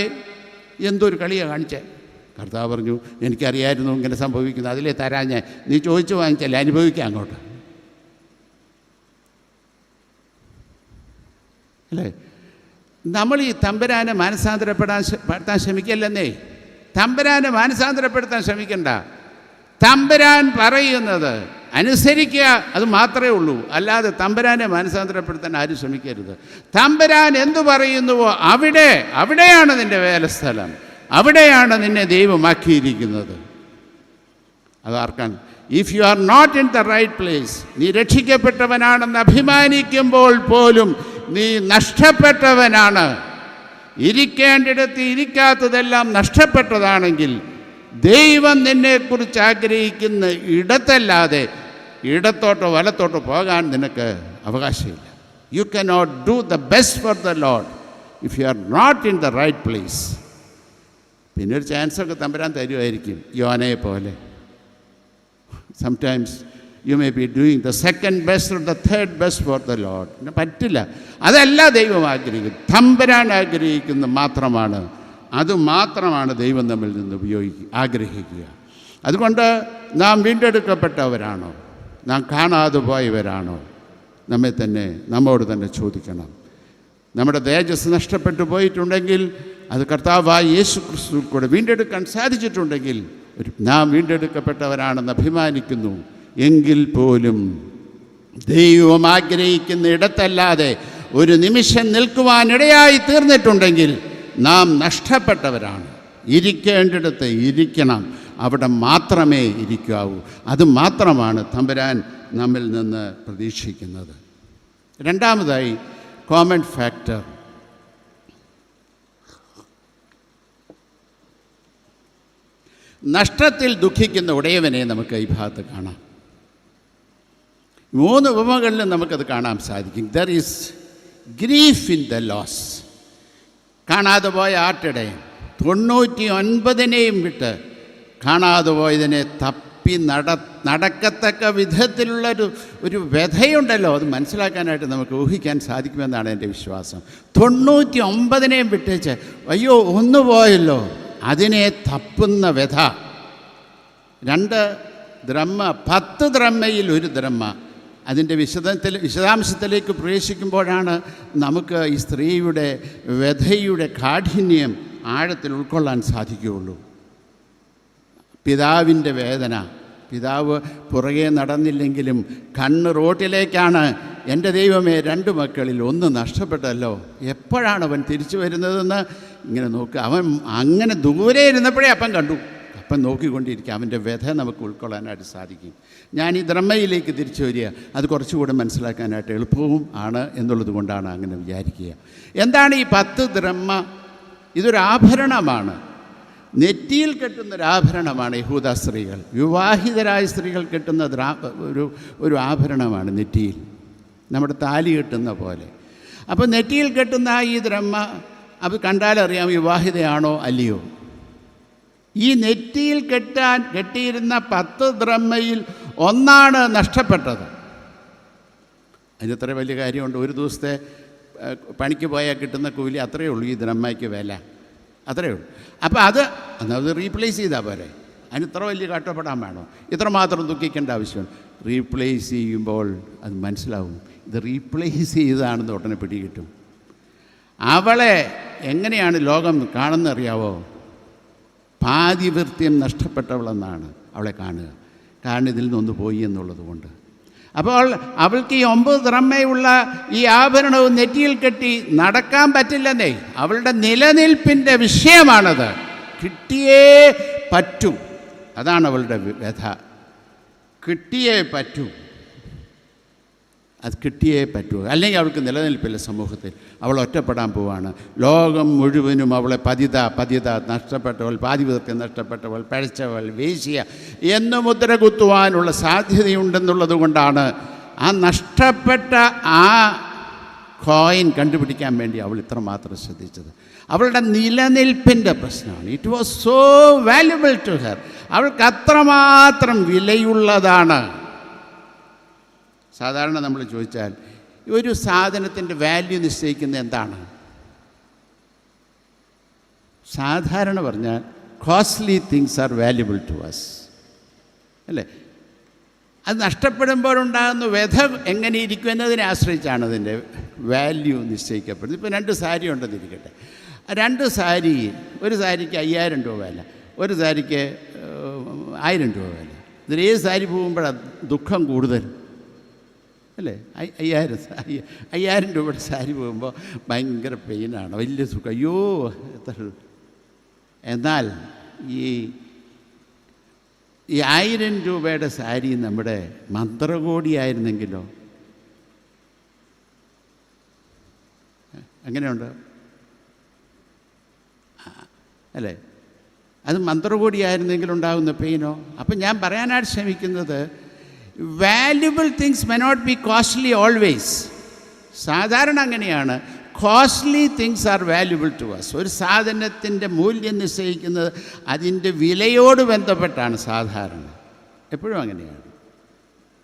എന്തൊരു കളിയാണ് കാണിച്ചേ? കർത്താവ് പറഞ്ഞു, എനിക്കറിയായിരുന്നു ഇങ്ങനെ സംഭവിക്കുന്നത്, അതിലേ തരാൻ ഞാൻ. നീ ചോദിച്ചു വാങ്ങിച്ചല്ലേ, അനുഭവിക്കാം അങ്ങോട്ട്, അല്ലേ? നമ്മൾ ഈ തമ്പുരാനെ മാനസാന്തരപ്പെടുത്താൻ ശ്രമിക്കല്ലെന്നേ. തമ്പുരാനെ മാനസാന്തരപ്പെടുത്താൻ ശ്രമിക്കണ്ട. തമ്പുരാൻ പറയുന്നത് അനുസരിക്കുക, അത് മാത്രമേ ഉള്ളൂ. അല്ലാതെ തമ്പുരാനെ മാനസാന്തരപ്പെടുത്താൻ ആരും ശ്രമിക്കരുത്. തമ്പുരാൻ എന്തു പറയുന്നുവോ അവിടെയാണ് നിൻ്റെ വേലസ്ഥലം, അവിടെയാണ് നിന്നെ ദൈവമാക്കിയിരിക്കുന്നത്. അതാർക്കാണ്? If you are not in the right place, നീ രക്ഷിക്കപ്പെട്ടവനാണെന്ന് അഭിമാനിക്കുമ്പോൾ പോലും നീ നഷ്ടപ്പെട്ടവനാണ്. ഇരിക്കേണ്ടിടത്ത് ഇരിക്കാത്തതെല്ലാം നഷ്ടപ്പെട്ടതാണെങ്കിൽ ദൈവം നിന്നെക്കുറിച്ച് ആഗ്രഹിക്കുന്ന ഇടത്തല്ലാതെ ഇടത്തോട്ടോ വലത്തോട്ടോ പോകാൻ നിനക്ക് അവകാശമില്ല. You cannot do the best for the Lord if you are not in the right place. പിന്നെ ഒരു ചാൻസൊക്കെ തമ്പുരാൻ തരുമായിരിക്കും, യോനയെ പോലെ. Sometimes you may be doing the second best or the third best for the Lord. പിന്നെ പറ്റില്ല. അതല്ല ദൈവം ആഗ്രഹിക്കും. തമ്പുരാൻ ആഗ്രഹിക്കുന്ന മാത്രമാണ്, അതുമാത്രമാണ് ദൈവം നമ്മിൽ നിന്ന് ആഗ്രഹിക്കുക. അതുകൊണ്ട് നാം വീണ്ടെടുക്കപ്പെട്ടവരാണോ, നാം കാണാതെ പോയവരാണോ, നമ്മോട് തന്നെ ചോദിക്കണം. നമ്മുടെ തേജസ് നഷ്ടപ്പെട്ടു പോയിട്ടുണ്ടെങ്കിൽ അത് കർത്താവായ യേശു ക്രിസ്തുവിൽ കൂടെ വീണ്ടെടുക്കാൻ സാധിച്ചിട്ടുണ്ടെങ്കിൽ നാം വീണ്ടെടുക്കപ്പെട്ടവരാണെന്ന് അഭിമാനിക്കുന്നു. എങ്കിൽ പോലും ദൈവം ആഗ്രഹിക്കുന്ന ഇടത്തല്ലാതെ ഒരു നിമിഷം നിൽക്കുവാനിടയായി തീർന്നിട്ടുണ്ടെങ്കിൽ നാം നഷ്ടപ്പെട്ടവരാണ്. ഇരിക്കേണ്ടിടത്ത് ഇരിക്കണം, അവിടെ മാത്രമേ ഇരിക്കാവൂ. അത് മാത്രമാണ് തമ്പുരാൻ നമ്മിൽ നിന്ന് പ്രതീക്ഷിക്കുന്നത്. രണ്ടാമതായി കോമൺ ഫാക്ടർ. നഷ്ടത്തിൽ ദുഃഖിക്കുന്ന ഉടയവനെ നമുക്ക് ഈ ഭാഗത്ത് കാണാം. 3 ഉപമകളിലും നമുക്കത് കാണാൻ സാധിക്കും. There is grief in the loss. കാണാതെ പോയ ആട്ടിടയൻ 99നെയും വിട്ട് കാണാതെ പോയതിനെ തപ്പി നടക്കത്തക്ക വിധത്തിലുള്ളൊരു വ്യഥയുണ്ടല്ലോ, അത് മനസ്സിലാക്കാനായിട്ട് നമുക്ക് ഊഹിക്കാൻ സാധിക്കുമെന്നാണ് എൻ്റെ വിശ്വാസം. 99നെയും വിട്ടേച്ച് അയ്യോ ഒന്ന് പോയല്ലോ, അതിനെ തപ്പുന്ന വ്യഥ. 2 ദ്രഹ്മ, 10 ദ്രഹ്മയിൽ 1 ദ്രഹ്മ. അതിൻ്റെ വിശദാംശത്തിലേക്ക് പ്രവേശിക്കുമ്പോഴാണ് നമുക്ക് ഈ സ്ത്രീയുടെ വ്യഥയുടെ കാഠിന്യം ആഴത്തിൽ ഉൾക്കൊള്ളാൻ സാധിക്കുകയുള്ളൂ. പിതാവിൻ്റെ വേദന. പിതാവ് പുറകെ നടന്നില്ലെങ്കിലും കണ്ണ് റോട്ടിലേക്കാണ്. എൻ്റെ ദൈവമേ, 2 മക്കളിൽ 1 നഷ്ടപ്പെട്ടല്ലോ, എപ്പോഴാണ് അവൻ തിരിച്ചു വരുന്നതെന്ന് ഇങ്ങനെ നോക്കുക. അവൻ അങ്ങനെ ദൂരെ ഇരുന്നപ്പോഴേ അപ്പം കണ്ടു. അപ്പം നോക്കിക്കൊണ്ടിരിക്കുക. അവൻ്റെ വ്യഥ നമുക്ക് ഉൾക്കൊള്ളാനായിട്ട് സാധിക്കും. ഞാൻ ഈ ദ്രഹ്മയിലേക്ക് തിരിച്ചു വരിക, അത് കുറച്ചുകൂടെ മനസ്സിലാക്കാനായിട്ട് എളുപ്പവും ആണ് എന്നുള്ളത് കൊണ്ടാണ് അങ്ങനെ വിചാരിക്കുക. എന്താണ് ഈ 10 ദ്രഹ്മ? ഇതൊരു ആഭരണമാണ്. നെറ്റിയിൽ കെട്ടുന്നൊരാഭരണമാണ്. യഹൂദ സ്ത്രീകൾ, വിവാഹിതരായ സ്ത്രീകൾ കെട്ടുന്ന ഒരു ആഭരണമാണ് നെറ്റിയിൽ, നമ്മുടെ താലി കെട്ടുന്ന പോലെ. അപ്പോൾ നെറ്റിയിൽ കെട്ടുന്ന ഈ ദ്രഹ്മ, അത് കണ്ടാലറിയാം വിവാഹിതയാണോ അല്ലയോ. ഈ നെറ്റിയിൽ കെട്ടിയിരുന്ന 10 ദ്രഹ്മയിൽ 1 നഷ്ടപ്പെട്ടത്. അതിനത്ര വലിയ കാര്യമുണ്ട്. ഒരു ദിവസത്തെ പണിക്ക് പോയാൽ കിട്ടുന്ന കൂലി അത്രയേ ഉള്ളൂ ഈ ദ്രഹ്മയ്ക്ക് വില, അത്രയേ ഉള്ളൂ. അപ്പോൾ അത് റീപ്ലേസ് ചെയ്താൽ പോരെ. അതിന് ഇത്ര വലിയ കഷ്ടപ്പെടാൻ വേണോ? ഇത്രമാത്രം ദുഃഖിക്കേണ്ട ആവശ്യമുണ്ട്. റീപ്ലേസ് ചെയ്യുമ്പോൾ അത് മനസ്സിലാവും, ഇത് റീപ്ലേസ് ചെയ്തതാണെന്ന് ഉടനെ പിടികിട്ടും. അവളെ എങ്ങനെയാണ് ലോകം കാണുന്നറിയാവോ? പാതിവൃത്യം നഷ്ടപ്പെട്ടവളെന്നാണ് അവളെ കാണുക. കാരണം ഇതിൽ നിന്നൊന്ന് പോയി എന്നുള്ളത് കൊണ്ട്. അപ്പോൾ അവൾക്ക് ഈ 9 ദ്രഹ്മയുള്ള ഈ ആഭരണവും നെറ്റിയിൽ കെട്ടി നടക്കാൻ പറ്റില്ലെന്നേ. അവളുടെ നിലനിൽപ്പിൻ്റെ വിഷയമാണത്. കിട്ടിയേ പറ്റൂ. അതാണ് അവളുടെ വ്യഥ. കിട്ടിയേ പറ്റൂ, അത് കിട്ടിയേ പറ്റൂ, അല്ലെങ്കിൽ അവൾക്ക് നിലനിൽപ്പില്ല സമൂഹത്തിൽ. അവൾ ഒറ്റപ്പെടാൻ പോവാണ്. ലോകം മുഴുവനും അവളെ പതിത നഷ്ടപ്പെട്ടവൾ, പാതിവൃത്യം നഷ്ടപ്പെട്ടവൾ, പഴച്ചവൾ, വേശ്യ എന്ന് മുദ്ര കുത്തുവാനുള്ള സാധ്യതയുണ്ടെന്നുള്ളത് കൊണ്ടാണ് ആ നഷ്ടപ്പെട്ട ആ കോയിൻ കണ്ടുപിടിക്കാൻ വേണ്ടി അവൾ ഇത്രമാത്രം ശ്രദ്ധിച്ചത്. അവളുടെ നിലനിൽപ്പിൻ്റെ പ്രശ്നമാണ്. It was so valuable to her. അവൾക്ക് അത്രമാത്രം വിലയുള്ളതാണ്. സാധാരണ നമ്മൾ ചോദിച്ചാൽ ഒരു സാധനത്തിൻ്റെ വാല്യൂ നിശ്ചയിക്കുന്നത് എന്താണ്? സാധാരണ പറഞ്ഞാൽ costly things are valuable to us, അല്ലേ? അത് നഷ്ടപ്പെടുമ്പോഴുണ്ടാകുന്ന വ്യഥ എങ്ങനെ ഇരിക്കും എന്നതിനെ ആശ്രയിച്ചാണ് അതിൻ്റെ വാല്യൂ നിശ്ചയിക്കപ്പെടുന്നത്. ഇപ്പോൾ 2 സാരി ഉണ്ടെന്നിരിക്കട്ടെ. 2 സാരി, ഒരു സാരിക്ക് 5000 രൂപ വില, ഒരു സാരിക്ക് 1000 രൂപ വില. ഇതിൽ ഏത് സാരി പോകുമ്പോഴാണ് ദുഃഖം കൂടുതൽ, അല്ലേ? 5000 രൂപയുടെ സാരി പോകുമ്പോൾ ഭയങ്കര പെയിനാണ്, വലിയ സുഖം, അയ്യോ എത്ര. എന്നാൽ ഈ 1000 രൂപയുടെ സാരി നമ്മുടെ മന്ത്രകോടിയായിരുന്നെങ്കിലോ? അങ്ങനെയുണ്ട്, അല്ലേ? അത് മന്ത്രകോടിയായിരുന്നെങ്കിലുണ്ടാകുന്ന പെയിനോ? അപ്പം ഞാൻ പറയാനായിട്ട് ശ്രമിക്കുന്നത്, valuable things may not be costly always. സാധാരണ അങ്ങനെയാണ്. Costly things are valuable to us. ഒരു സാധനത്തിൻ്റെ മൂല്യം നിശ്ചയിക്കുന്നത് അതിൻ്റെ വിലയോട് ബന്ധപ്പെട്ടാണ് സാധാരണ. എപ്പോഴും അങ്ങനെയാണ്.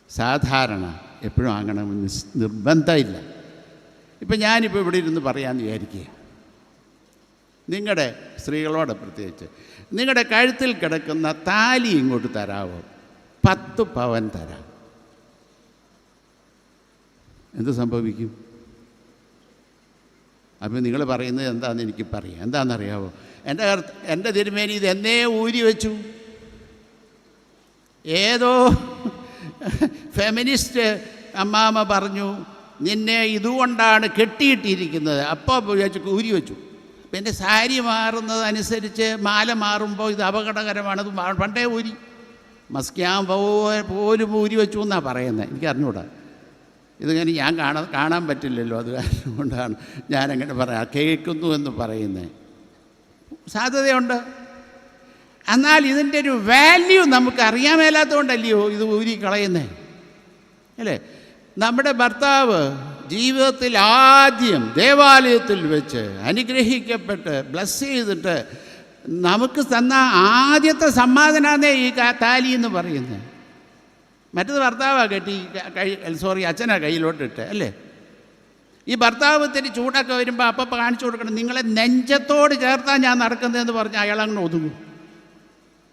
സാധാരണ എപ്പോഴും അങ്ങനെ നിർബന്ധമില്ല. ഇപ്പം ഞാനിപ്പോൾ ഇവിടെ ഇരുന്ന് പറയാമെന്ന് വിചാരിക്കുക, നിങ്ങളുടെ സ്ത്രീകളോട് പ്രത്യേകിച്ച്, നിങ്ങളുടെ കഴുത്തിൽ കിടക്കുന്ന താലി ഇങ്ങോട്ട് തരാമോ? 10 പവൻ തരാം. എന്ത് സംഭവിക്കും? അപ്പോൾ നിങ്ങൾ പറയുന്നത് എന്താണെന്ന് എനിക്ക് പറയാം. എന്താണെന്നറിയാവോ? എൻ്റെ തിരുമേനി ഇത് എന്നേ ഊരി വെച്ചു. ഏതോ ഫെമിനിസ്റ്റ് അമ്മാമ്മ പറഞ്ഞു നിന്നെ ഇതുകൊണ്ടാണ് കെട്ടിയിട്ടിരിക്കുന്നത്. അപ്പോൾ വിചാരിച്ചു ഊരി വെച്ചു. പിന്നെ സാരി മാറുന്നതനുസരിച്ച് മാല മാറുമ്പോൾ ഇത് അപകടകരമാണ്, ഇത് പണ്ടേ ഊരി മസ്ക്യാൻ പോലും ഊരി വെച്ചു എന്നാണ് പറയുന്നത്. എനിക്ക് അറിഞ്ഞൂടാ, ഇതിങ്ങനെ ഞാൻ കാണാൻ പറ്റില്ലല്ലോ, അത് കാരണം കൊണ്ടാണ് ഞാനങ്ങനെ പറയാം, കേൾക്കുന്നു എന്ന് പറയുന്നത്. സാധ്യതയുണ്ട്. എന്നാൽ ഇതിൻ്റെ ഒരു വാല്യൂ നമുക്ക് അറിയാൻ മേലാത്തതുകൊണ്ടല്ലയോ ഇത് ഊരി കളയുന്നത്, അല്ലേ? നമ്മുടെ ഭർത്താവ് ജീവിതത്തിൽ ആദ്യം ദേവാലയത്തിൽ വെച്ച് അനുഗ്രഹിക്കപ്പെട്ട് ബ്ലസ് ചെയ്തിട്ട് നമുക്ക് തന്ന ആദ്യത്തെ സമ്മാനമാണേ ഈ താലി എന്ന് പറയുന്നത്. മറ്റത് ഭർത്താവാണ് കെട്ടി അച്ഛനാ കയ്യിലോട്ടിട്ട്, അല്ലേ? ഈ ഭർത്താവ് ഇത്തിരി ചൂടൊക്കെ വരുമ്പോൾ അപ്പം കാണിച്ചു കൊടുക്കണം, നിങ്ങളെ നെഞ്ചത്തോട് ചേർത്താൻ ഞാൻ നടക്കുന്നതെന്ന് പറഞ്ഞ് അയാളങ്ങനെ ഒതുങ്ങും.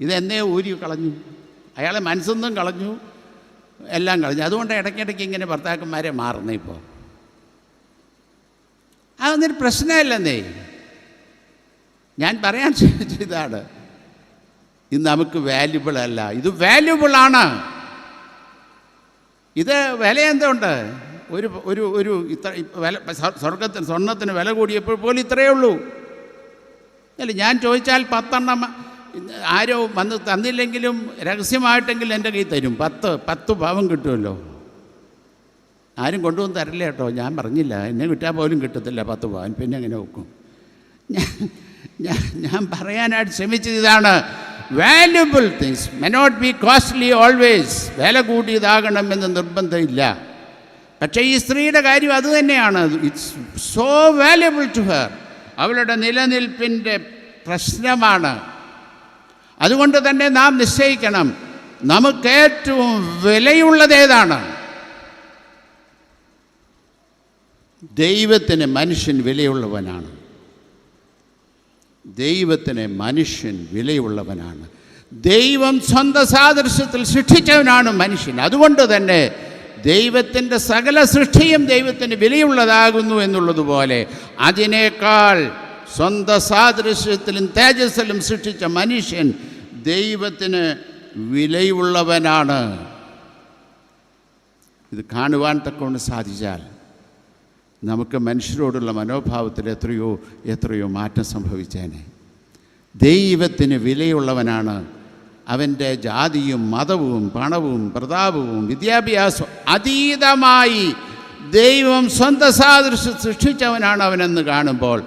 ഇതെന്നേ ഊരി കളഞ്ഞു, അയാളെ മനസ്സിൽ നിന്നും കളഞ്ഞു, എല്ലാം കളഞ്ഞു. അതുകൊണ്ട് ഇടയ്ക്കിടയ്ക്ക് ഇങ്ങനെ ഭർത്താക്കന്മാരെ മാറുന്നേ. ഇപ്പോൾ അതൊന്നൊരു പ്രശ്നമല്ലെന്നേ. ഞാൻ പറയാൻ ശ്രമിച്ചതാണ്, ഇത് നമുക്ക് വാല്യുബിൾ അല്ല, ഇത് വാല്യുബിളാണ്. ഇത് വില എന്തുണ്ട്? ഒരു ഇത്ര വില സ്വർണത്തിന് വില കൂടിയപ്പോൾ പോലും ഇത്രയേ ഉള്ളൂ, അല്ല? ഞാൻ ചോദിച്ചാൽ 10 ആരോ വന്ന് തന്നില്ലെങ്കിലും രഹസ്യമായിട്ടെങ്കിലും എൻ്റെ കയ്യിൽ തരും. 10 പാവം കിട്ടുമല്ലോ. ആരും കൊണ്ടുവന്ന് തരില്ല കേട്ടോ, ഞാൻ പറഞ്ഞില്ല, എന്നെ കിട്ടാൻ പോലും കിട്ടത്തില്ല 10 പാവൻ, പിന്നെ എങ്ങനെ വെക്കും? ഞാൻ പറയാനായിട്ട് ശ്രമിച്ചത് ഇതാണ്, valuable things may not be costly always. വില കൂടിയതാകണമെന്ന് നിർബന്ധമില്ല. പക്ഷേ ഈ സ്ത്രീയുടെ കാര്യം അതുതന്നെയാണ്. It's so valuable to her. അവളുടെ നിലനിൽപ്പിൻ്റെ പ്രശ്നമാണ്. അതുകൊണ്ട് തന്നെ നാം നിശ്ചയിക്കണം, നമുക്ക് ഏറ്റവും വിലയുള്ളതേതാണ്. ദൈവത്തിന് മനുഷ്യൻ വിലയുള്ളവനാണ്. ദൈവത്തിന് മനുഷ്യൻ വിലയുള്ളവനാണ്. ദൈവം സ്വന്തം സാദൃശ്യത്തിൽ സൃഷ്ടിച്ചവനാണ് മനുഷ്യൻ. അതുകൊണ്ട് തന്നെ ദൈവത്തിൻ്റെ സകല സൃഷ്ടിയും ദൈവത്തിന് വിലയുള്ളതാകുന്നു എന്നുള്ളതുപോലെ അതിനേക്കാൾ സ്വന്തം സാദൃശ്യത്തിലും തേജസ്സിലും സൃഷ്ടിച്ച മനുഷ്യൻ ദൈവത്തിന് വിലയുള്ളവനാണ്. ഇത് കാണുവാൻ തക്കൊണ്ട് സാധിച്ചാൽ നമുക്ക് മനുഷ്യരോടുള്ള മനോഭാവത്തിൽ എത്രയോ മാറ്റം സംഭവിച്ചേനെ. ദൈവത്തിന് വിലയുള്ളവനാണ്. അവൻ്റെ ജാതിയും മതവും പണവും പ്രതാപവും വിദ്യാഭ്യാസവും അതീതമായി ദൈവം സ്വന്തം സാദൃശ്യം സൃഷ്ടിച്ചവനാണ് അവനെന്ന് കാണുമ്പോൾ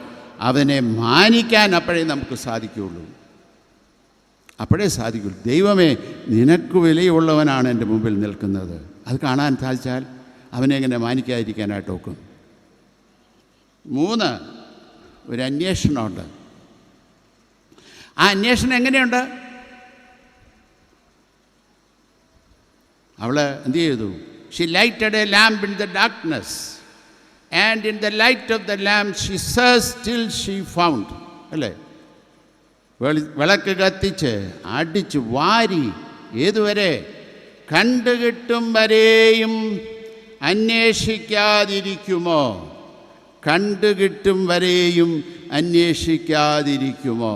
അവനെ മാനിക്കാൻ അപ്പോഴേ നമുക്ക് സാധിക്കുകയുള്ളൂ. അപ്പോഴേ സാധിക്കുള്ളൂ. ദൈവമേ, നിനക്ക് വിലയുള്ളവനാണ് എൻ്റെ മുമ്പിൽ നിൽക്കുന്നത്. അത് കാണാൻ സാധിച്ചാൽ അവനെ എങ്ങനെ മാനിക്കാതിരിക്കാനായിട്ട് നോക്കും. 3, ഒരു അന്വേഷണമുണ്ട്. ആ അന്വേഷണം എങ്ങനെയുണ്ട്? അവൾ എന്ത് ചെയ്തു? She lighted a lamp in the darkness and in the light of the lamp she searched till she found. അല്ലേ? വിളക്ക് കത്തിച്ച് അടിച്ച് വാരി ഏതുവരെ? കണ്ടുകിട്ടും വരെയും അന്വേഷിക്കാതിരിക്കുമോ? കണ്ടുകിട്ടും വരെയും അന്വേഷിക്കാതിരിക്കുമോ?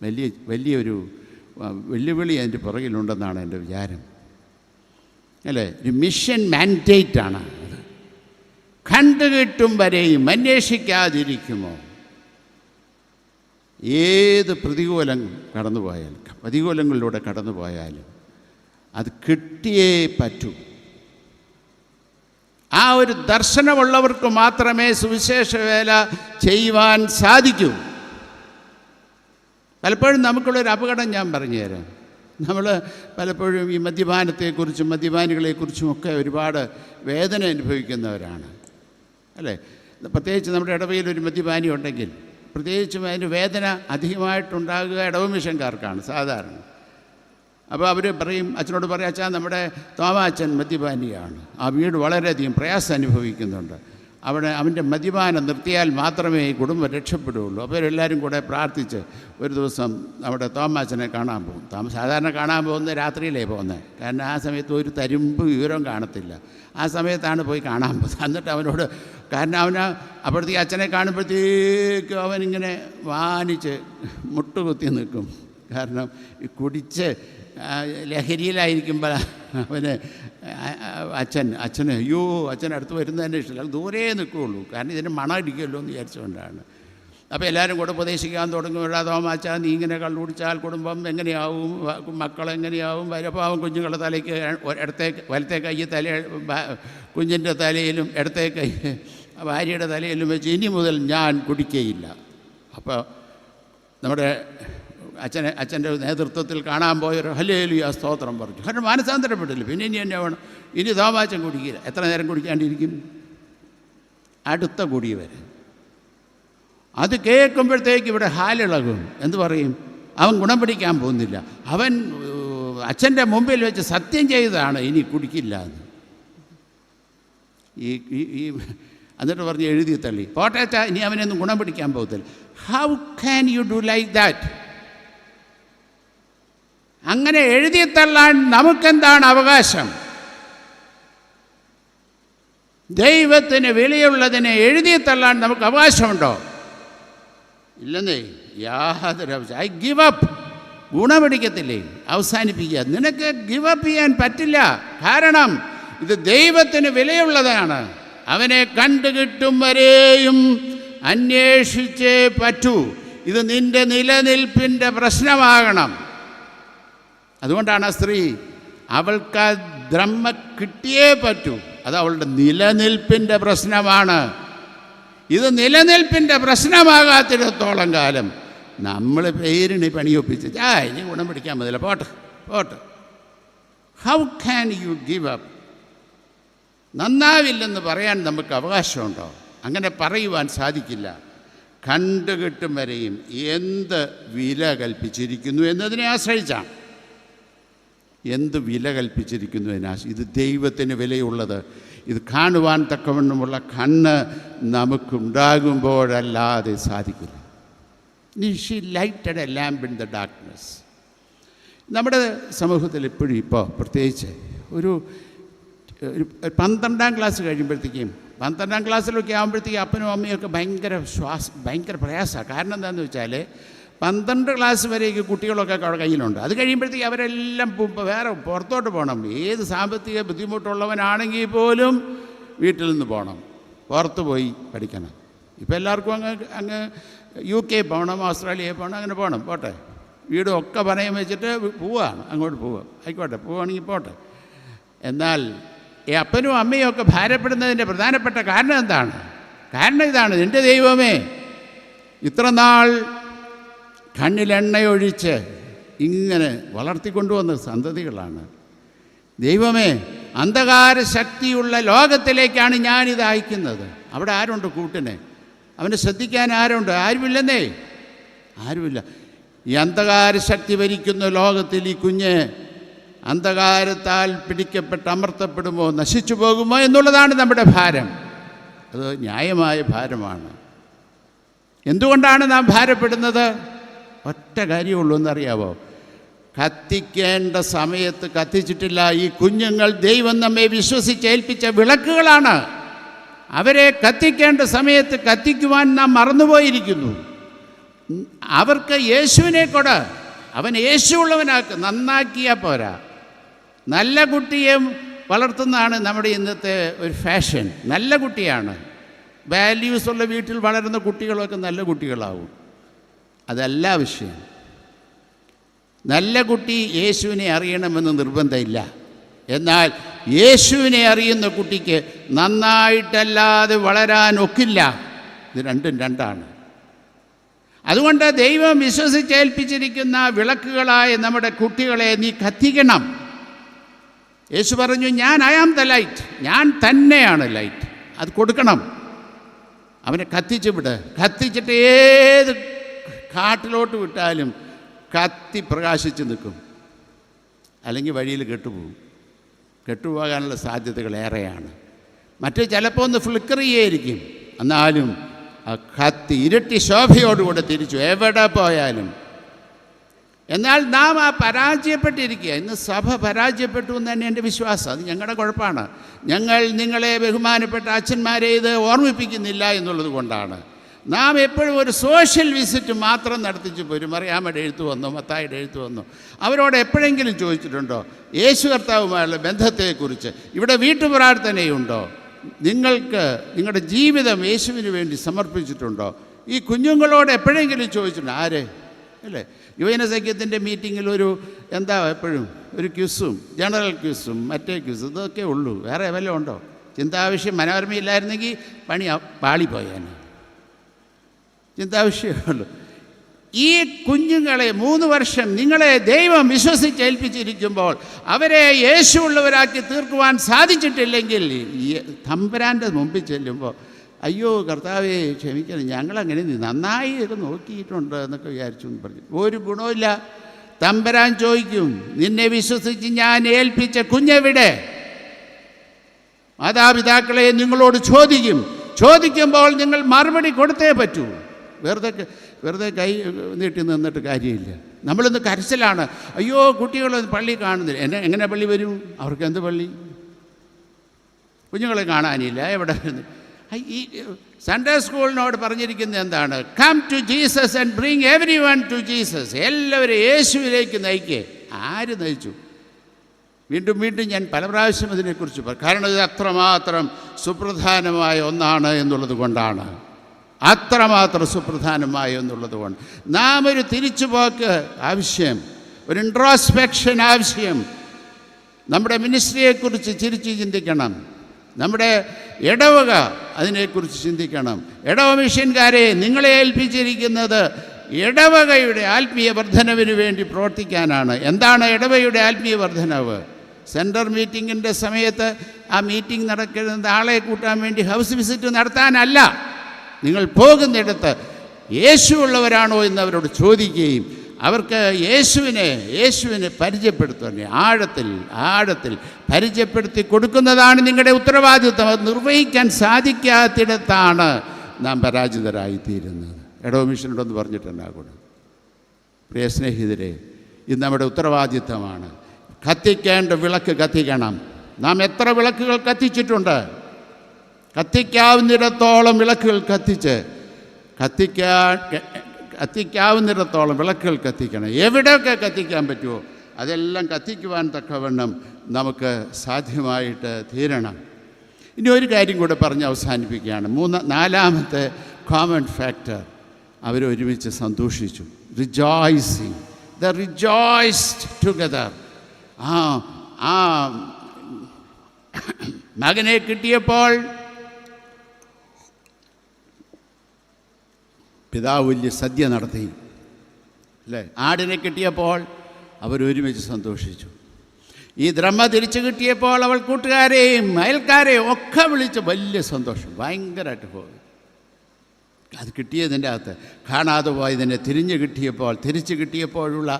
വലിയൊരു വെല്ലുവിളി അതിൻ്റെ പുറകിലുണ്ടെന്നാണ് എൻ്റെ വിചാരം, അല്ലേ? ഒരു മിഷൻ മാൻഡേറ്റാണ് അത്. കണ്ടുകിട്ടും വരെയും അന്വേഷിക്കാതിരിക്കുമോ? ഏത് പ്രതികൂലങ്ങളിലൂടെ കടന്നു പോയാലും അത് കിട്ടിയേ പറ്റൂ. ആ ഒരു ദർശനമുള്ളവർക്ക് മാത്രമേ സുവിശേഷ വേല ചെയ്യുവാൻ സാധിക്കൂ. പലപ്പോഴും നമുക്കുള്ളൊരു അപകടം ഞാൻ പറഞ്ഞു തരാം. നമ്മൾ പലപ്പോഴും ഈ മദ്യപാനത്തെക്കുറിച്ചും മദ്യപാനികളെക്കുറിച്ചും ഒക്കെ ഒരുപാട് വേദന അനുഭവിക്കുന്നവരാണ്, അല്ലേ? പ്രത്യേകിച്ച് നമ്മുടെ ഇടവയിലൊരു മദ്യപാനി ഉണ്ടെങ്കിൽ പ്രത്യേകിച്ചും അതിൻ്റെ വേദന അധികമായിട്ടുണ്ടാകുക ഇടവ മിഷൻകാർക്കാണ് സാധാരണ. അപ്പോൾ അവർ പറയും, അച്ഛനോട് പറയും, അച്ഛാ നമ്മുടെ തോമാച്ചൻ മദ്യപാനിയാണ്, ആ വീട് വളരെയധികം പ്രയാസം അനുഭവിക്കുന്നുണ്ട്, അവൻ്റെ മദ്യപാനം നിർത്തിയാൽ മാത്രമേ ഈ കുടുംബം രക്ഷപ്പെടുകയുള്ളൂ. അപ്പോൾ അവരെല്ലാവരും കൂടെ പ്രാർത്ഥിച്ച് ഒരു ദിവസം നമ്മുടെ തോമാച്ചനെ കാണാൻ പോകും. സാധാരണ കാണാൻ പോകുന്നത് രാത്രിയിലേ പോകുന്നത്, കാരണം ആ സമയത്ത് ഒരു തരുമ്പ് വിവരം കാണത്തില്ല. ആ സമയത്താണ് പോയി കാണാൻ പോകുന്നത്. എന്നിട്ട് അവനോട്, കാരണം അപ്പോഴത്തേക്ക് അച്ഛനെ കാണുമ്പോഴത്തേക്കും അവനിങ്ങനെ വാനിച്ച് മുട്ടുകുത്തി നിൽക്കും. കാരണം ഈ കുടിച്ച് ലഹരിയിലായിരിക്കുമ്പോൾ അവന് അച്ഛന് അയ്യോ അച്ഛൻ അടുത്ത് വരുന്നതിൻ്റെ ഇഷ്ടമില്ല, ദൂരെ നിൽക്കുകയുള്ളൂ. കാരണം ഇതിന് മണം അടിക്കുമല്ലോ എന്ന് വിചാരിച്ചുകൊണ്ടാണ്. അപ്പോൾ എല്ലാവരും കൂടെ ഉപദേശിക്കാൻ തുടങ്ങും. തോമാച്ചാ, നീ ഇങ്ങനെ കള്ളു കുടിച്ചാൽ കുടുംബം എങ്ങനെയാവും, മക്കളെങ്ങനെയാവും, വരപ്പാവും കുഞ്ഞുങ്ങളുടെ തലയ്ക്ക് വലത്തെ കൈ കുഞ്ഞിൻ്റെ തലയിലും ഇടത്തെ കൈ ഭാര്യയുടെ തലയിലും വെച്ച് ഇനി മുതൽ ഞാൻ കുടിക്കുകയില്ല. അപ്പോൾ നമ്മുടെ അച്ഛൻ്റെ നേതൃത്വത്തിൽ കാണാൻ പോയൊരു ഹല്ലേലൂയ സ്തോത്രം പറഞ്ഞു. കാരണം മാനസാന്തരപ്പെട്ടില്ല. പിന്നെ ഇനി എന്നെ വേണം, ഇനി തോമാച്ചൻ കുടിക്കില്ല. എത്ര നേരം കുടിക്കാണ്ടിരിക്കും? അടുത്ത കുടി വരെ. അത് കേൾക്കുമ്പോഴത്തേക്ക് ഇവിടെ ഹാലിളകും. എന്തു പറയും? അവൻ ഗുണം പിടിക്കാൻ പോകുന്നില്ല. അവൻ അച്ഛൻ്റെ മുമ്പിൽ വെച്ച് സത്യം ചെയ്തതാണ് ഇനി കുടിക്കില്ല എന്ന്. ഈ എന്നിട്ട് പറഞ്ഞ് എഴുതി തള്ളി. പോട്ടേച്ചാ, ഇനി അവനൊന്നും ഗുണം പിടിക്കാൻ പോകത്തില്ല. How can you do like that? അങ്ങനെ എഴുതി തള്ളാൻ നമുക്കെന്താണ് അവകാശം? ദൈവത്തിന് വിലയുള്ളതിനെ എഴുതി തള്ളാൻ നമുക്ക് അവകാശമുണ്ടോ? ഇല്ലെന്നേ, യാതൊരു അവകാശം. I give up. ഗുണപിടിക്കത്തില്ലേ? അവസാനിപ്പിക്കുക. നിനക്ക് ഗിവ് അപ്പ് ചെയ്യാൻ പറ്റില്ല. കാരണം ഇത് ദൈവത്തിന് വിലയുള്ളതാണ്. അവനെ കണ്ടുകിട്ടും വരെയും അന്വേഷിച്ചേ പറ്റൂ. ഇത് നിൻ്റെ നിലനിൽപ്പിൻ്റെ പ്രശ്നമാകണം. അതുകൊണ്ടാണ് ആ സ്ത്രീ, അവൾക്ക് ആ ദ്രഹ്മ കിട്ടിയേ പറ്റൂ. അത് അവളുടെ നിലനിൽപ്പിൻ്റെ പ്രശ്നമാണ്. ഇത് നിലനിൽപ്പിൻ്റെ പ്രശ്നമാകാത്തിടത്തോളം കാലം നമ്മൾ പേരിന് പണിയൊപ്പിച്ച് ഇനി ഗുണം പിടിക്കാൻ മതില്ല, പോട്ടെ പോട്ടെ. How can you give up? നന്നാവില്ലെന്ന് പറയാൻ നമുക്ക് അവകാശമുണ്ടോ? അങ്ങനെ പറയുവാൻ സാധിക്കില്ല. കണ്ടുകിട്ടും വരെയും എന്ത് വില കൽപ്പിച്ചിരിക്കുന്നു എന്നതിനെ ആശ്രയിച്ചാണ്. എന്ത് വില കൽപ്പിച്ചിരിക്കുന്നു അതിനാശ്രയിച്ച്. ഇത് ദൈവത്തിന് വിലയുള്ളത്. ഇത് കാണുവാൻ തക്കവണ്ണമുള്ള കണ്ണ് നമുക്കുണ്ടാകുമ്പോഴല്ലാതെ സാധിക്കില്ല. She lighted a lamp in the darkness. നമ്മുടെ സമൂഹത്തിൽ എപ്പോഴും ഇപ്പോൾ പ്രത്യേകിച്ച് ഒരു 12ാം ക്ലാസ് കഴിയുമ്പോഴത്തേക്കും, 12ാം ക്ലാസ്സിലൊക്കെ ആകുമ്പോഴത്തേക്കും അപ്പനും അമ്മയൊക്കെ ഭയങ്കര പ്രയാസമാണ്. കാരണം എന്താണെന്ന് വെച്ചാൽ 12 ക്ലാസ് വരെയൊക്കെ കുട്ടികളൊക്കെ അവിടെ കയ്യിലുണ്ട്. അത് കഴിയുമ്പോഴത്തേക്ക് അവരെല്ലാം വേറെ പുറത്തോട്ട് പോകണം. ഏത് സാമ്പത്തിക ബുദ്ധിമുട്ടുള്ളവനാണെങ്കിൽ പോലും വീട്ടിൽ നിന്ന് പോകണം, പുറത്ത് പോയി പഠിക്കണം. ഇപ്പോൾ എല്ലാവർക്കും അങ്ങ് UK പോകണം, ഓസ്ട്രേലിയ പോകണം, അങ്ങനെ പോകണം. പോട്ടെ, വീടും ഒക്കെ പണയം വെച്ചിട്ട് പോവുകയാണ്. അങ്ങോട്ട് പോവുക, ആയിക്കോട്ടെ, പോവുകയാണെങ്കിൽ പോട്ടെ. എന്നാൽ ഈ അപ്പനും അമ്മയും ഒക്കെ ഭാരപ്പെടുന്നതിൻ്റെ പ്രധാനപ്പെട്ട കാരണം എന്താണ്? കാരണം ഇതാണ്, എൻ്റെ ദൈവമേ, ഇത്ര നാൾ കണ്ണിലെണ്ണയൊഴിച്ച് ഇങ്ങനെ വളർത്തിക്കൊണ്ടുവന്ന സന്തതികളാണ്. ദൈവമേ, അന്ധകാര ശക്തിയുള്ള ലോകത്തിലേക്കാണ് ഞാനിത് അയക്കുന്നത്. അവിടെ ആരുണ്ട് കൂട്ടിനെ? അവനെ ശ്രദ്ധിക്കാൻ ആരുണ്ട്? ആരുമില്ലെന്നേ, ആരുമില്ല. ഈ അന്ധകാര ശക്തി ഭരിക്കുന്ന ലോകത്തിൽ ഈ കുഞ്ഞ് അന്ധകാരത്താൽ പിടിക്കപ്പെട്ട് അമർത്തപ്പെടുമോ, നശിച്ചു പോകുമോ എന്നുള്ളതാണ് നമ്മുടെ ഭാരം. അത് ന്യായമായ ഭാരമാണ്. എന്തുകൊണ്ടാണ് നാം ഭാരപ്പെടുന്നത്? ഒറ്റ കാര്യമുള്ളൂ, എന്നറിയാവോ? കത്തിക്കേണ്ട സമയത്ത് കത്തിച്ചിട്ടില്ല. ഈ കുഞ്ഞുങ്ങൾ ദൈവം നമ്മെ വിശ്വസിച്ചേൽപ്പിച്ച വിളക്കുകളാണ്. അവരെ കത്തിക്കേണ്ട സമയത്ത് കത്തിക്കുവാൻ നാം മറന്നുപോയിരിക്കുന്നു. അവർക്ക് യേശുവിനെ കൊട്, അവൻ യേശുവുള്ളവനാക്ക്. നന്നാക്കിയാൽ പോരാ. നല്ല കുട്ടിയെ വളർത്തുന്നതാണ് നമ്മുടെ ഇന്നത്തെ ഒരു ഫാഷൻ. നല്ല കുട്ടിയാണ്, വാല്യൂസ് ഉള്ള വീട്ടിൽ വളരുന്ന കുട്ടികളൊക്കെ നല്ല കുട്ടികളാവും. അതല്ല വിഷയം. നല്ല കുട്ടി യേശുവിനെ അറിയണമെന്ന് നിർബന്ധമില്ല. എന്നാൽ യേശുവിനെ അറിയുന്ന കുട്ടിക്ക് നന്നായിട്ടല്ലാതെ വളരാനൊക്കില്ല. ഇത് രണ്ടും രണ്ടാണ്. അതുകൊണ്ട് ദൈവം വിശ്വസിച്ചേൽപ്പിച്ചിരിക്കുന്ന വിളക്കുകളായ നമ്മുടെ കുട്ടികളെ നീ കത്തിക്കണം. യേശു പറഞ്ഞു, ഐ ആം ദ ലൈറ്റ്, ഞാൻ തന്നെയാണ് ലൈറ്റ്. അത് കൊടുക്കണം. അവനെ കത്തിച്ച് വിട്. കത്തിച്ചിട്ട് ഏത് കാട്ടിലോട്ട് വിട്ടാലും കത്തി പ്രകാശിച്ച് നിൽക്കും. അല്ലെങ്കിൽ വഴിയിൽ കെട്ടുപോകാനുള്ള സാധ്യതകൾ ഏറെയാണ്. മറ്റേ ചിലപ്പോൾ ഒന്ന് ഫ്ലിക്കർ ചെയ്യായിരിക്കും, എന്നാലും ആ കത്തി ഇരട്ടി ശോഭയോടുകൂടെ തിരിച്ചു എവിടെ പോയാലും. എന്നാൽ നാം ആ പരാജയപ്പെട്ടിരിക്കുക. ഇന്ന് സഭ പരാജയപ്പെട്ടു എന്ന് തന്നെ എൻ്റെ വിശ്വാസം. അത് ഞങ്ങളുടെ കുഴപ്പമാണ്. ഞങ്ങൾ നിങ്ങളെ ബഹുമാനപ്പെട്ട അച്ഛന്മാരെ ഇത് ഓർമ്മിപ്പിക്കുന്നില്ല എന്നുള്ളത് കൊണ്ടാണ്. നാം എപ്പോഴും ഒരു സോഷ്യൽ വിസിറ്റ് മാത്രം നടത്തിച്ചു പോരും. മറിയാമ്മയുടെ എഴുത്ത് വന്നു, മത്തായിയുടെ എഴുത്ത് വന്നു. അവരോട് എപ്പോഴെങ്കിലും ചോദിച്ചിട്ടുണ്ടോ യേശു കർത്താവുമായുള്ള ബന്ധത്തെക്കുറിച്ച്? ഇവിടെ വീട്ടുപ്രാർത്ഥനയുണ്ടോ? നിങ്ങൾക്ക് നിങ്ങളുടെ ജീവിതം യേശുവിന് വേണ്ടി സമർപ്പിച്ചിട്ടുണ്ടോ? ഈ കുഞ്ഞുങ്ങളോട് എപ്പോഴെങ്കിലും ചോദിച്ചിട്ടുണ്ട് ആര് അല്ലേ? യുവജന സഖ്യത്തിൻ്റെ മീറ്റിങ്ങിൽ എപ്പോഴും ഒരു ക്വിസും ജനറൽ ക്വിസും മറ്റേ ക്വിസും ഇതൊക്കെ ഉള്ളൂ. വേറെ വല്ലതും ഉണ്ടോ? ചിന്താവിഷയം മനോരമയില്ലായിരുന്നെങ്കിൽ പണി പാളിപ്പോയേനെ. ചിന്താവിഷയമുള്ളൂ. ഈ കുഞ്ഞുങ്ങളെ 3 വർഷം നിങ്ങളെ ദൈവം വിശ്വസിച്ചേൽപ്പിച്ചിരിക്കുമ്പോൾ അവരെ യേശുവുള്ളവരാക്കി തീർക്കുവാൻ സാധിച്ചിട്ടില്ലെങ്കിൽ തമ്പുരാൻ്റെ മുമ്പിൽ ചെല്ലുമ്പോൾ അയ്യോ കർത്താവേ ക്ഷമിക്കണം, ഞങ്ങളങ്ങനെ നന്നായി ഒക്കെ നോക്കിയിട്ടുണ്ട് എന്നൊക്കെ വിചാരിച്ചു എന്ന് പറഞ്ഞു. ഒരു ഗുണമില്ല. തമ്പുരാൻ ചോദിക്കും, നിന്നെ വിശ്വസിച്ച് ഞാൻ ഏൽപ്പിച്ച കുഞ്ഞെവിടെ? മാതാപിതാക്കളെ നിങ്ങളോട് ചോദിക്കുമ്പോൾ നിങ്ങൾ മറുപടി കൊടുത്തേ പറ്റൂ. വെറുതെ കൈ നീട്ടി നിന്നിട്ട് കാര്യമില്ല. നമ്മളിന്ന് കരച്ചിലാണ്, അയ്യോ കുട്ടികൾ പള്ളി കാണുന്നില്ല. എങ്ങനെ പള്ളി വരും? അവർക്ക് എന്ത് പള്ളി? കുഞ്ഞുങ്ങളെ കാണാനില്ല. എവിടെ? ഈ സൺഡേ സ്കൂളിനോട് പറഞ്ഞിരിക്കുന്നത് എന്താണ്? Come to Jesus and bring everyone to Jesus. എല്ലാവരും യേശുവിലേക്ക് നയിക്കേ. ആര് നയിച്ചു? വീണ്ടും ഞാൻ പല പ്രാവശ്യം ഇതിനെക്കുറിച്ച് പറയും. കാരണം ഇത് അത്രമാത്രം സുപ്രധാനമായ ഒന്നാണ് എന്നുള്ളത് കൊണ്ടാണ്. അത്രമാത്രം സുപ്രധാനമായ എന്നുള്ളത് കൊണ്ട് നാം ഒരു തിരിച്ചുപോക്ക് ആവശ്യം, ഒരു ഇൻട്രോസ്പെക്ഷൻ ആവശ്യം. നമ്മുടെ മിനിസ്ട്രിയെക്കുറിച്ച് ചിന്തിക്കണം. നമ്മുടെ ഇടവക അതിനെക്കുറിച്ച് ചിന്തിക്കണം. ഇടവ മിഷൻകാരെ നിങ്ങളെ ഏൽപ്പിച്ചിരിക്കുന്നത് ഇടവകയുടെ ആത്മീയ വർധനവിന് വേണ്ടി പ്രവർത്തിക്കാനാണ്. എന്താണ് ഇടവകയുടെ ആത്മീയ വർധനവ്? സെൻട്രൽ മീറ്റിങ്ങിൻ്റെ സമയത്ത് ആ മീറ്റിംഗ് നടക്കുന്നത് ആളെ കൂട്ടാൻ വേണ്ടി ഹൗസ് വിസിറ്റ് നടത്താനല്ല. നിങ്ങൾ പോകുന്നിടത്ത് യേശുവുള്ളവരാണോ എന്ന് അവരോട് ചോദിക്കുകയും അവർക്ക് യേശുവിനെ പരിചയപ്പെടുത്തുക. ആഴത്തിൽ പരിചയപ്പെടുത്തി കൊടുക്കുന്നതാണ് നിങ്ങളുടെ ഉത്തരവാദിത്വം. അത് നിർവഹിക്കാൻ സാധിക്കാത്തിടത്താണ് നാം പരാജിതരായിത്തീരുന്നത്. ഇടവ മിഷനോടൊന്ന് പറഞ്ഞിട്ടുണ്ടാകണം. പ്രിയ സ്നേഹിതരെ, ഇത് നമ്മുടെ ഉത്തരവാദിത്വമാണ്. കത്തിക്കേണ്ട വിളക്ക് കത്തിക്കണം. നാം എത്ര വിളക്കുകൾ കത്തിച്ചിട്ടുണ്ട്? കത്തിക്കാവുന്നിടത്തോളം വിളക്കുകൾ കത്തിക്കാവുന്നിടത്തോളം വിളക്കുകൾ കത്തിക്കണം. എവിടെയൊക്കെ കത്തിക്കാൻ പറ്റുമോ അതെല്ലാം കത്തിക്കുവാൻ തക്കവണ്ണം നമുക്ക് സാധ്യമായിട്ട് തീരണം. ഇനി ഒരു കാര്യം കൂടെ പറഞ്ഞ് അവസാനിപ്പിക്കുകയാണ്. 4ാമത്തെ കോമൺ ഫാക്ടർ, അവരൊരുമിച്ച് സന്തോഷിച്ചു. Rejoicing, the rejoiced together. ആ മകനെ കിട്ടിയപ്പോൾ പിതാവ് വലിയ സദ്യ നടത്തി അല്ലേ? ആടിനെ കിട്ടിയപ്പോൾ അവരൊരുമിച്ച് സന്തോഷിച്ചു. ഈ ദ്രഹ്മ തിരിച്ചു കിട്ടിയപ്പോൾ അവൾ കൂട്ടുകാരെയും അയൽക്കാരെയും ഒക്കെ വിളിച്ച് വലിയ സന്തോഷം, ഭയങ്കരമായിട്ട് പോയി. അത് കിട്ടിയതിൻ്റെ അകത്ത് കാണാതെ പോയതിനെ തിരിച്ചു കിട്ടിയപ്പോഴുള്ള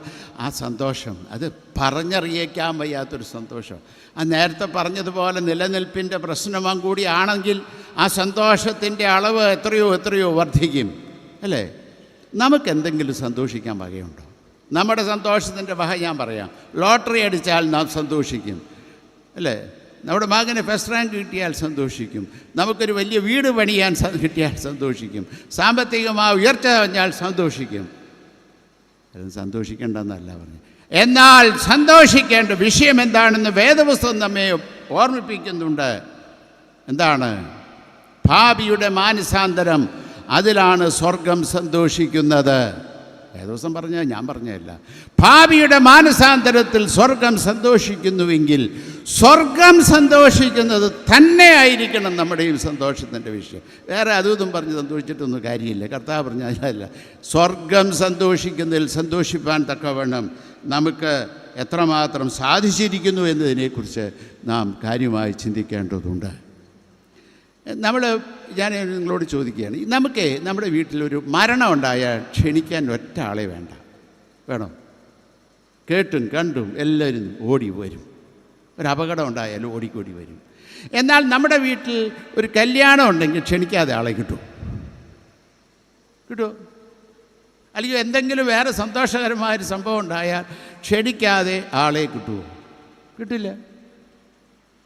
ആ സന്തോഷം, അത് പറഞ്ഞറിയിക്കാൻ വയ്യാത്തൊരു സന്തോഷം. ആ നേരത്തെ പറഞ്ഞതുപോലെ നിലനിൽപ്പിൻ്റെ പ്രശ്നം കൂടിയാണെങ്കിൽ ആ സന്തോഷത്തിൻ്റെ അളവ് എത്രയോ വർദ്ധിക്കും അല്ലേ? നമുക്കെന്തെങ്കിലും സന്തോഷിക്കാൻ വകയുണ്ടോ? നമ്മുടെ സന്തോഷത്തിൻ്റെ വക ഞാൻ പറയാം. ലോട്ടറി അടിച്ചാൽ നാം സന്തോഷിക്കും അല്ലേ? നമ്മുടെ മകന് ഫസ്റ്റ് റാങ്ക് കിട്ടിയാൽ സന്തോഷിക്കും. നമുക്കൊരു വലിയ വീട് പണിയാൻ കിട്ടിയാൽ സന്തോഷിക്കും. സാമ്പത്തികമായ ഉയർച്ച കഴിഞ്ഞാൽ സന്തോഷിക്കും. അത് സന്തോഷിക്കേണ്ടെന്നല്ല പറഞ്ഞു. എന്നാൽ സന്തോഷിക്കേണ്ട വിഷയം എന്താണെന്ന് വേദപുസ്തകം നമ്മെ ഓർമ്മിപ്പിക്കുന്നുണ്ട്. എന്താണ്? പാപിയുടെ മാനസാന്തരം, അതിലാണ് സ്വർഗം സന്തോഷിക്കുന്നത്. ഏതോസം പറഞ്ഞ ഞാൻ പറഞ്ഞതല്ല. പാപിയുടെ മാനസാന്തരത്തിൽ സ്വർഗം സന്തോഷിക്കുന്നുവെങ്കിൽ സ്വർഗം സന്തോഷിക്കുന്നത് തന്നെ ആയിരിക്കണം നമ്മുടെയും സന്തോഷത്തിൻ്റെ വിഷയം. വേറെ അതും പറഞ്ഞ് സന്തോഷിച്ചിട്ടൊന്നും കാര്യമില്ല. കർത്താവ് പറഞ്ഞല്ല, സ്വർഗം സന്തോഷിക്കുന്നതിൽ സന്തോഷിപ്പാൻ തക്കവണ്ണം നമുക്ക് എത്രമാത്രം സാധിച്ചിരിക്കുന്നു എന്നതിനെക്കുറിച്ച് നാം കാര്യമായി ചിന്തിക്കേണ്ടതുണ്ട്. ഞാൻ നിങ്ങളോട് ചോദിക്കുകയാണ്, നമുക്ക് നമ്മുടെ വീട്ടിലൊരു മരണം ഉണ്ടായാൽ ക്ഷണിക്കാൻ ഒറ്റ ആളെ വേണം. കേട്ടും കണ്ടും എല്ലാവരും ഓടി വരും. ഒരു അപകടം ഉണ്ടായാലും ഓടിക്കോടി വരും. എന്നാൽ നമ്മുടെ വീട്ടിൽ ഒരു കല്യാണം ഉണ്ടെങ്കിൽ ക്ഷണിക്കാതെ ആളെ കിട്ടുമോ? അല്ലെങ്കിൽ എന്തെങ്കിലും വേറെ സന്തോഷകരമായൊരു സംഭവം ഉണ്ടായാൽ ക്ഷണിക്കാതെ ആളെ കിട്ടുമോ? കിട്ടില്ല.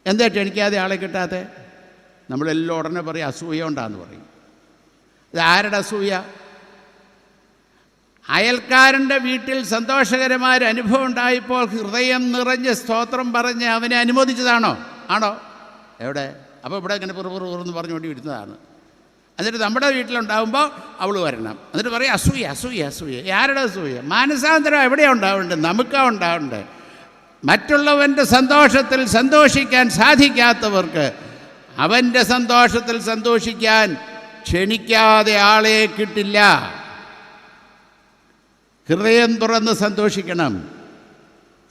എന്താ ക്ഷണിക്കാതെ ആളെ കിട്ടാതെ? നമ്മളെല്ലാം ഉടനെ പറയും അസൂയ ഉണ്ടാന്ന് പറയും. ഇത് ആരുടെ അസൂയ? അയൽക്കാരൻ്റെ വീട്ടിൽ സന്തോഷകരമായൊരു അനുഭവം ഉണ്ടായപ്പോൾ ഹൃദയം നിറഞ്ഞ് സ്തോത്രം പറഞ്ഞ് അവനെ അനുമോദിച്ചതാണോ? ആണോ? എവിടെ? അപ്പോൾ ഇവിടെ ഇങ്ങനെ പുറന്ന് പറഞ്ഞുകൊണ്ട് വിടുന്നതാണ്. എന്നിട്ട് നമ്മുടെ വീട്ടിലുണ്ടാകുമ്പോൾ അവൾ വരണം. എന്നിട്ട് പറയും അസൂയ അസൂയ അസൂയ. ആരുടെ അസൂയ? മാനസാന്തരം എവിടെയാണ് ഉണ്ടാവേണ്ടത്? നമുക്കാണ് ഉണ്ടാവേണ്ടത്. മറ്റുള്ളവൻ്റെ സന്തോഷത്തിൽ സന്തോഷിക്കാൻ സാധിക്കാത്തവർക്ക് അവൻ്റെ സന്തോഷത്തിൽ സന്തോഷിക്കാൻ ക്ഷണിക്കാതെ ആളെ കിട്ടില്ല. ഹൃദയം തുറന്ന് സന്തോഷിക്കണം,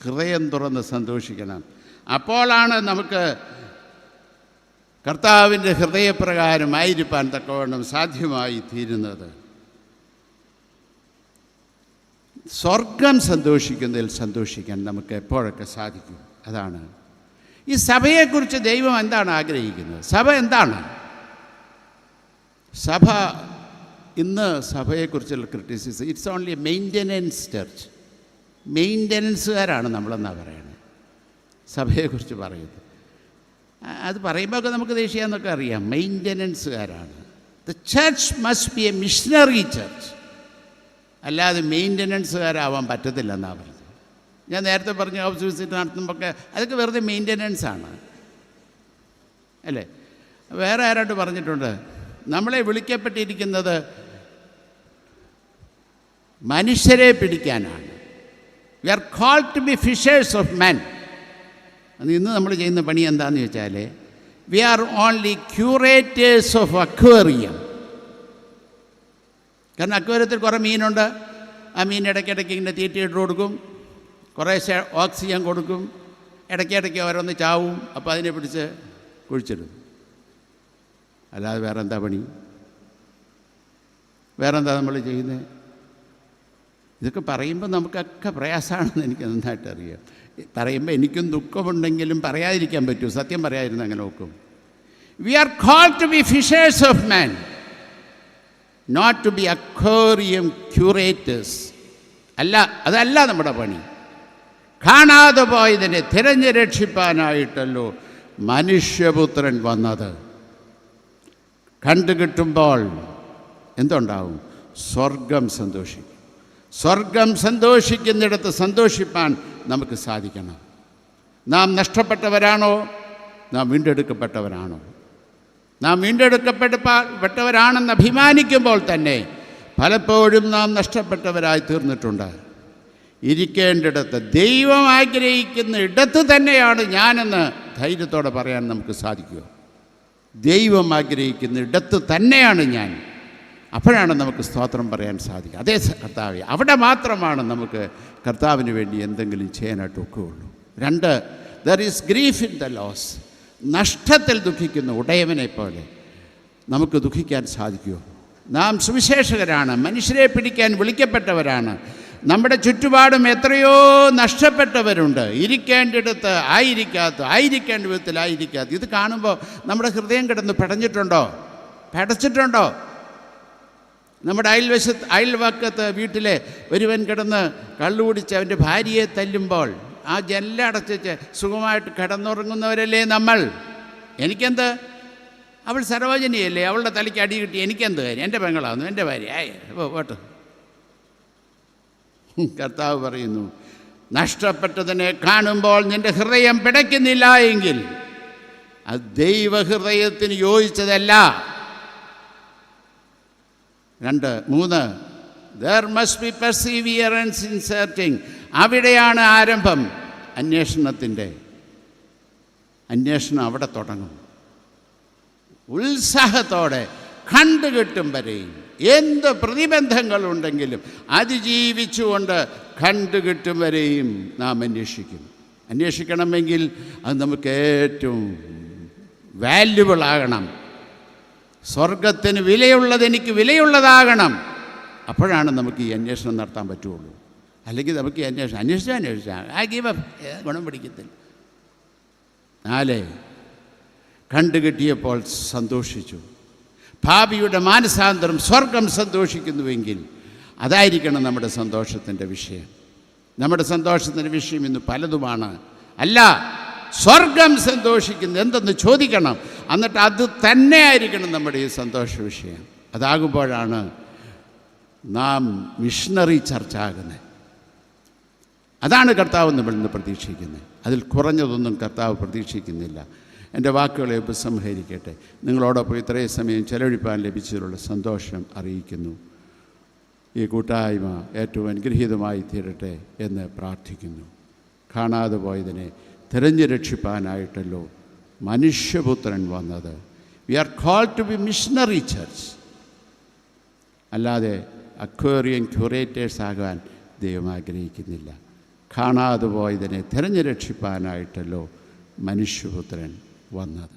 ഹൃദയം തുറന്ന് സന്തോഷിക്കണം. അപ്പോഴാണ് നമുക്ക് കർത്താവിൻ്റെ ഹൃദയപ്രകാരമായിരിക്കാൻ തക്കവണ്ണം സാധ്യമായി തീരുന്നത്. സ്വർഗം സന്തോഷിക്കുന്നതിൽ സന്തോഷിക്കാൻ നമുക്ക് എപ്പോഴൊക്കെ സാധിക്കും. അതാണ് ഈ സഭയെക്കുറിച്ച് ദൈവം എന്താണ് ആഗ്രഹിക്കുന്നത്? സഭ എന്താണ്? സഭ ഇന്ന് സഭയെക്കുറിച്ചുള്ള criticism, it's only a maintenance church. മെയിൻ്റനൻസുകാരാണ് നമ്മളെന്നാണ് പറയുന്നത് സഭയെക്കുറിച്ച് പറയുന്നത്. അത് പറയുമ്പോഴൊക്കെ നമുക്ക് ദേഷ്യാന്നൊക്കെ അറിയാം. മെയിൻ്റനൻസുകാരാണ്. The church must be a missionary church, അല്ലാതെ മെയിൻ്റനൻസുകാരാവാൻ പറ്റത്തില്ലെന്നാണ് പറഞ്ഞത്. ഞാൻ നേരത്തെ പറഞ്ഞ ഹൗസ് വിസിറ്റ് നടത്തുമ്പോഴൊക്കെ അതൊക്കെ വെറുതെ മെയിൻ്റനൻസാണ് അല്ലേ? വേറെ ആരായിട്ട് പറഞ്ഞിട്ടുണ്ട്, നമ്മളെ വിളിക്കപ്പെട്ടിരിക്കുന്നത് മനുഷ്യരെ പിടിക്കാനാണ്. We are called to be fishers of men. അത് ഇന്ന് നമ്മൾ ചെയ്യുന്ന പണി എന്താണെന്ന് ചോദിച്ചാൽ, we are only curators of aquarium. കാരണം അക്വേറിയത്തിൽ കുറേ മീനുണ്ട്. ആ മീൻ ഇടയ്ക്കിടയ്ക്ക് ഇങ്ങനെ തീറ്റയിട്ട് കൊടുക്കും, കുറേശ്ശെ ഓക്സിജൻ കൊടുക്കും, ഇടയ്ക്കിടയ്ക്ക് ഓരോന്ന് ചാവും. അപ്പോൾ അതിനെ പിടിച്ച് കുഴിച്ചിടും. അല്ലാതെ വേറെന്താ പണി? വേറെന്താ നമ്മൾ ചെയ്യുന്നത്? ഇതൊക്കെ പറയുമ്പോൾ നമുക്കൊക്കെ പ്രയാസമാണെന്ന് എനിക്ക് നന്നായിട്ട് അറിയാം. പറയുമ്പോൾ എനിക്കും ദുഃഖമുണ്ടെങ്കിലും പറയാതിരിക്കാൻ പറ്റൂ. സത്യം പറയാതിരുന്ന അങ്ങനെ നോക്കും. We are called to be fishers of man, not to be aquarium curators. അല്ല, അതല്ല നമ്മുടെ പണി. കാണാതെ പോയതിനെ തിരഞ്ഞു രക്ഷിപ്പാനായിട്ടല്ലോ മനുഷ്യപുത്രൻ വന്നത്. കണ്ടുകിട്ടുമ്പോൾ എന്തുണ്ടാവും? സ്വർഗം സന്തോഷിക്കും. സ്വർഗം സന്തോഷിക്കുന്നിടത്ത് സന്തോഷിപ്പാൻ നമുക്ക് സാധിക്കണം. നാം നഷ്ടപ്പെട്ടവരാണോ? നാം വീണ്ടെടുക്കപ്പെട്ടവരാണോ? നാം വീണ്ടെടുക്കപ്പെട്ടവരാണെന്ന് അഭിമാനിക്കുമ്പോൾ തന്നെ പലപ്പോഴും നാം നഷ്ടപ്പെട്ടവരായി തീർന്നിട്ടുണ്ട്. ഇരിക്കേണ്ടിടത്ത്, ദൈവം ആഗ്രഹിക്കുന്ന ഇടത്ത് തന്നെയാണ് ഞാനെന്ന് ധൈര്യത്തോടെ പറയാൻ നമുക്ക് സാധിക്കുമോ? ദൈവം ആഗ്രഹിക്കുന്ന ഇടത്ത് തന്നെയാണ് ഞാൻ. അപ്പോഴാണ് നമുക്ക് സ്തോത്രം പറയാൻ സാധിക്കുക. അതേ കർത്താവേ, അവിടെ മാത്രമാണ് നമുക്ക് കർത്താവിന് വേണ്ടി എന്തെങ്കിലും ചെയ്യാനായിട്ട് ഒക്കുകയുള്ളൂ. 2, there is grief in the loss. നഷ്ടത്തിൽ ദുഃഖിക്കുന്ന ഉടയവനെ പോലെ നമുക്ക് ദുഃഖിക്കാൻ സാധിക്കുമോ? നാം സുവിശേഷകരാണ്, മനുഷ്യരെ പിടിക്കാൻ വിളിക്കപ്പെട്ടവരാണ്. നമ്മുടെ ചുറ്റുപാടും എത്രയോ നഷ്ടപ്പെട്ടവരുണ്ട്. ഇരിക്കേണ്ടിടത്ത് ആയിരിക്കേണ്ട വിധത്തിലായിരിക്കാത്ത. ഇത് കാണുമ്പോൾ നമ്മുടെ ഹൃദയം കിടന്ന് പടച്ചിട്ടുണ്ടോ? നമ്മുടെ അയൽവക്കത്ത് വീട്ടിലെ ഒരുവൻ കിടന്ന് കള്ളുകുടിച്ച് അവൻ്റെ ഭാര്യയെ തല്ലുമ്പോൾ ആ ജനലടച്ച് സുഖമായിട്ട് കിടന്നുറങ്ങുന്നവരല്ലേ നമ്മൾ? എനിക്കെന്ത്? അവൾ സർവജനിയല്ലേ, അവളുടെ തലയ്ക്ക് അടി കിട്ടി, എനിക്കെന്ത് കാര്യം? എൻ്റെ പെങ്ങളാവുന്നു, എൻ്റെ ഭാര്യ, പോട്ട്. കർത്താവ് പറയുന്നു, നഷ്ടപ്പെട്ടതിനെ കാണുമ്പോൾ നിൻ്റെ ഹൃദയം പിടയ്ക്കുന്നില്ല എങ്കിൽ അത് ദൈവഹൃദയത്തിന് യോജിച്ചതല്ല. 3, there must be perseverance in searching. അവിടെയാണ് ആരംഭം. അന്വേഷണം അവിടെ തുടങ്ങും. ഉത്സാഹത്തോടെ കണ്ടുകിട്ടും വരെയും എന്ത് പ്രതിബന്ധങ്ങളുണ്ടെങ്കിലും അതിജീവിച്ചുകൊണ്ട് കണ്ടുകിട്ടും വരെയും നാം അന്വേഷിക്കണമെങ്കിൽ അത് നമുക്ക് ഏറ്റവും വാല്യുബിൾ ആകണം. സ്വർഗത്തിന് വിലയുള്ളത് എനിക്ക് വിലയുള്ളതാകണം. അപ്പോഴാണ് നമുക്ക് ഈ അന്വേഷണം നടത്താൻ പറ്റുള്ളൂ. അല്ലെങ്കിൽ നമുക്ക് ഈ അന്വേഷിച്ചാൽ ഗുണം പിടിക്കത്തില്ല. 4, കണ്ടുകിട്ടിയപ്പോൾ സന്തോഷിച്ചു. ഭാവിയുടെ മാനസാന്തരം സ്വർഗം സന്തോഷിക്കുന്നുവെങ്കിൽ അതായിരിക്കണം നമ്മുടെ സന്തോഷത്തിൻ്റെ വിഷയം. നമ്മുടെ സന്തോഷത്തിൻ്റെ വിഷയം ഇന്ന് പലതുമാണ്. അല്ല, സ്വർഗം സന്തോഷിക്കുന്നത് എന്തെന്ന് ചോദിക്കണം. എന്നിട്ട് അത് തന്നെ ആയിരിക്കണം നമ്മുടെ ഈ സന്തോഷ വിഷയം. അതാകുമ്പോഴാണ് നാം മിഷണറി ചർച്ച ആകുന്നത്. അതാണ് കർത്താവ് നമ്മളിൽ നിന്ന് പ്രതീക്ഷിക്കുന്നത്. അതിൽ കുറഞ്ഞതൊന്നും കർത്താവ് പ്രതീക്ഷിക്കുന്നില്ല. എൻ്റെ വാക്കുകളെ ഉപസംഹരിക്കട്ടെ. നിങ്ങളോടൊപ്പം ഇത്രയും സമയം ചെലവഴിപ്പാൻ ലഭിച്ചതിലുള്ള സന്തോഷം അറിയിക്കുന്നു. ഈ കൂട്ടായ്മ ഏറ്റവും അനുഗ്രഹീതമായി തീരട്ടെ എന്ന് പ്രാർത്ഥിക്കുന്നു. കാണാതെ പോയതിനെ തിരഞ്ഞു രക്ഷിപ്പാനായിട്ടല്ലോ മനുഷ്യപുത്രൻ വന്നത്. We are called to be missionary church, അല്ലാതെ അക്വേറിയം ക്യൂറേറ്റേഴ്സ് ആകാൻ ദൈവം ആഗ്രഹിക്കുന്നില്ല. കാണാതെ പോയതിനെ തിരഞ്ഞു രക്ഷിപ്പാനായിട്ടല്ലോ മനുഷ്യപുത്രൻ വന്നത്.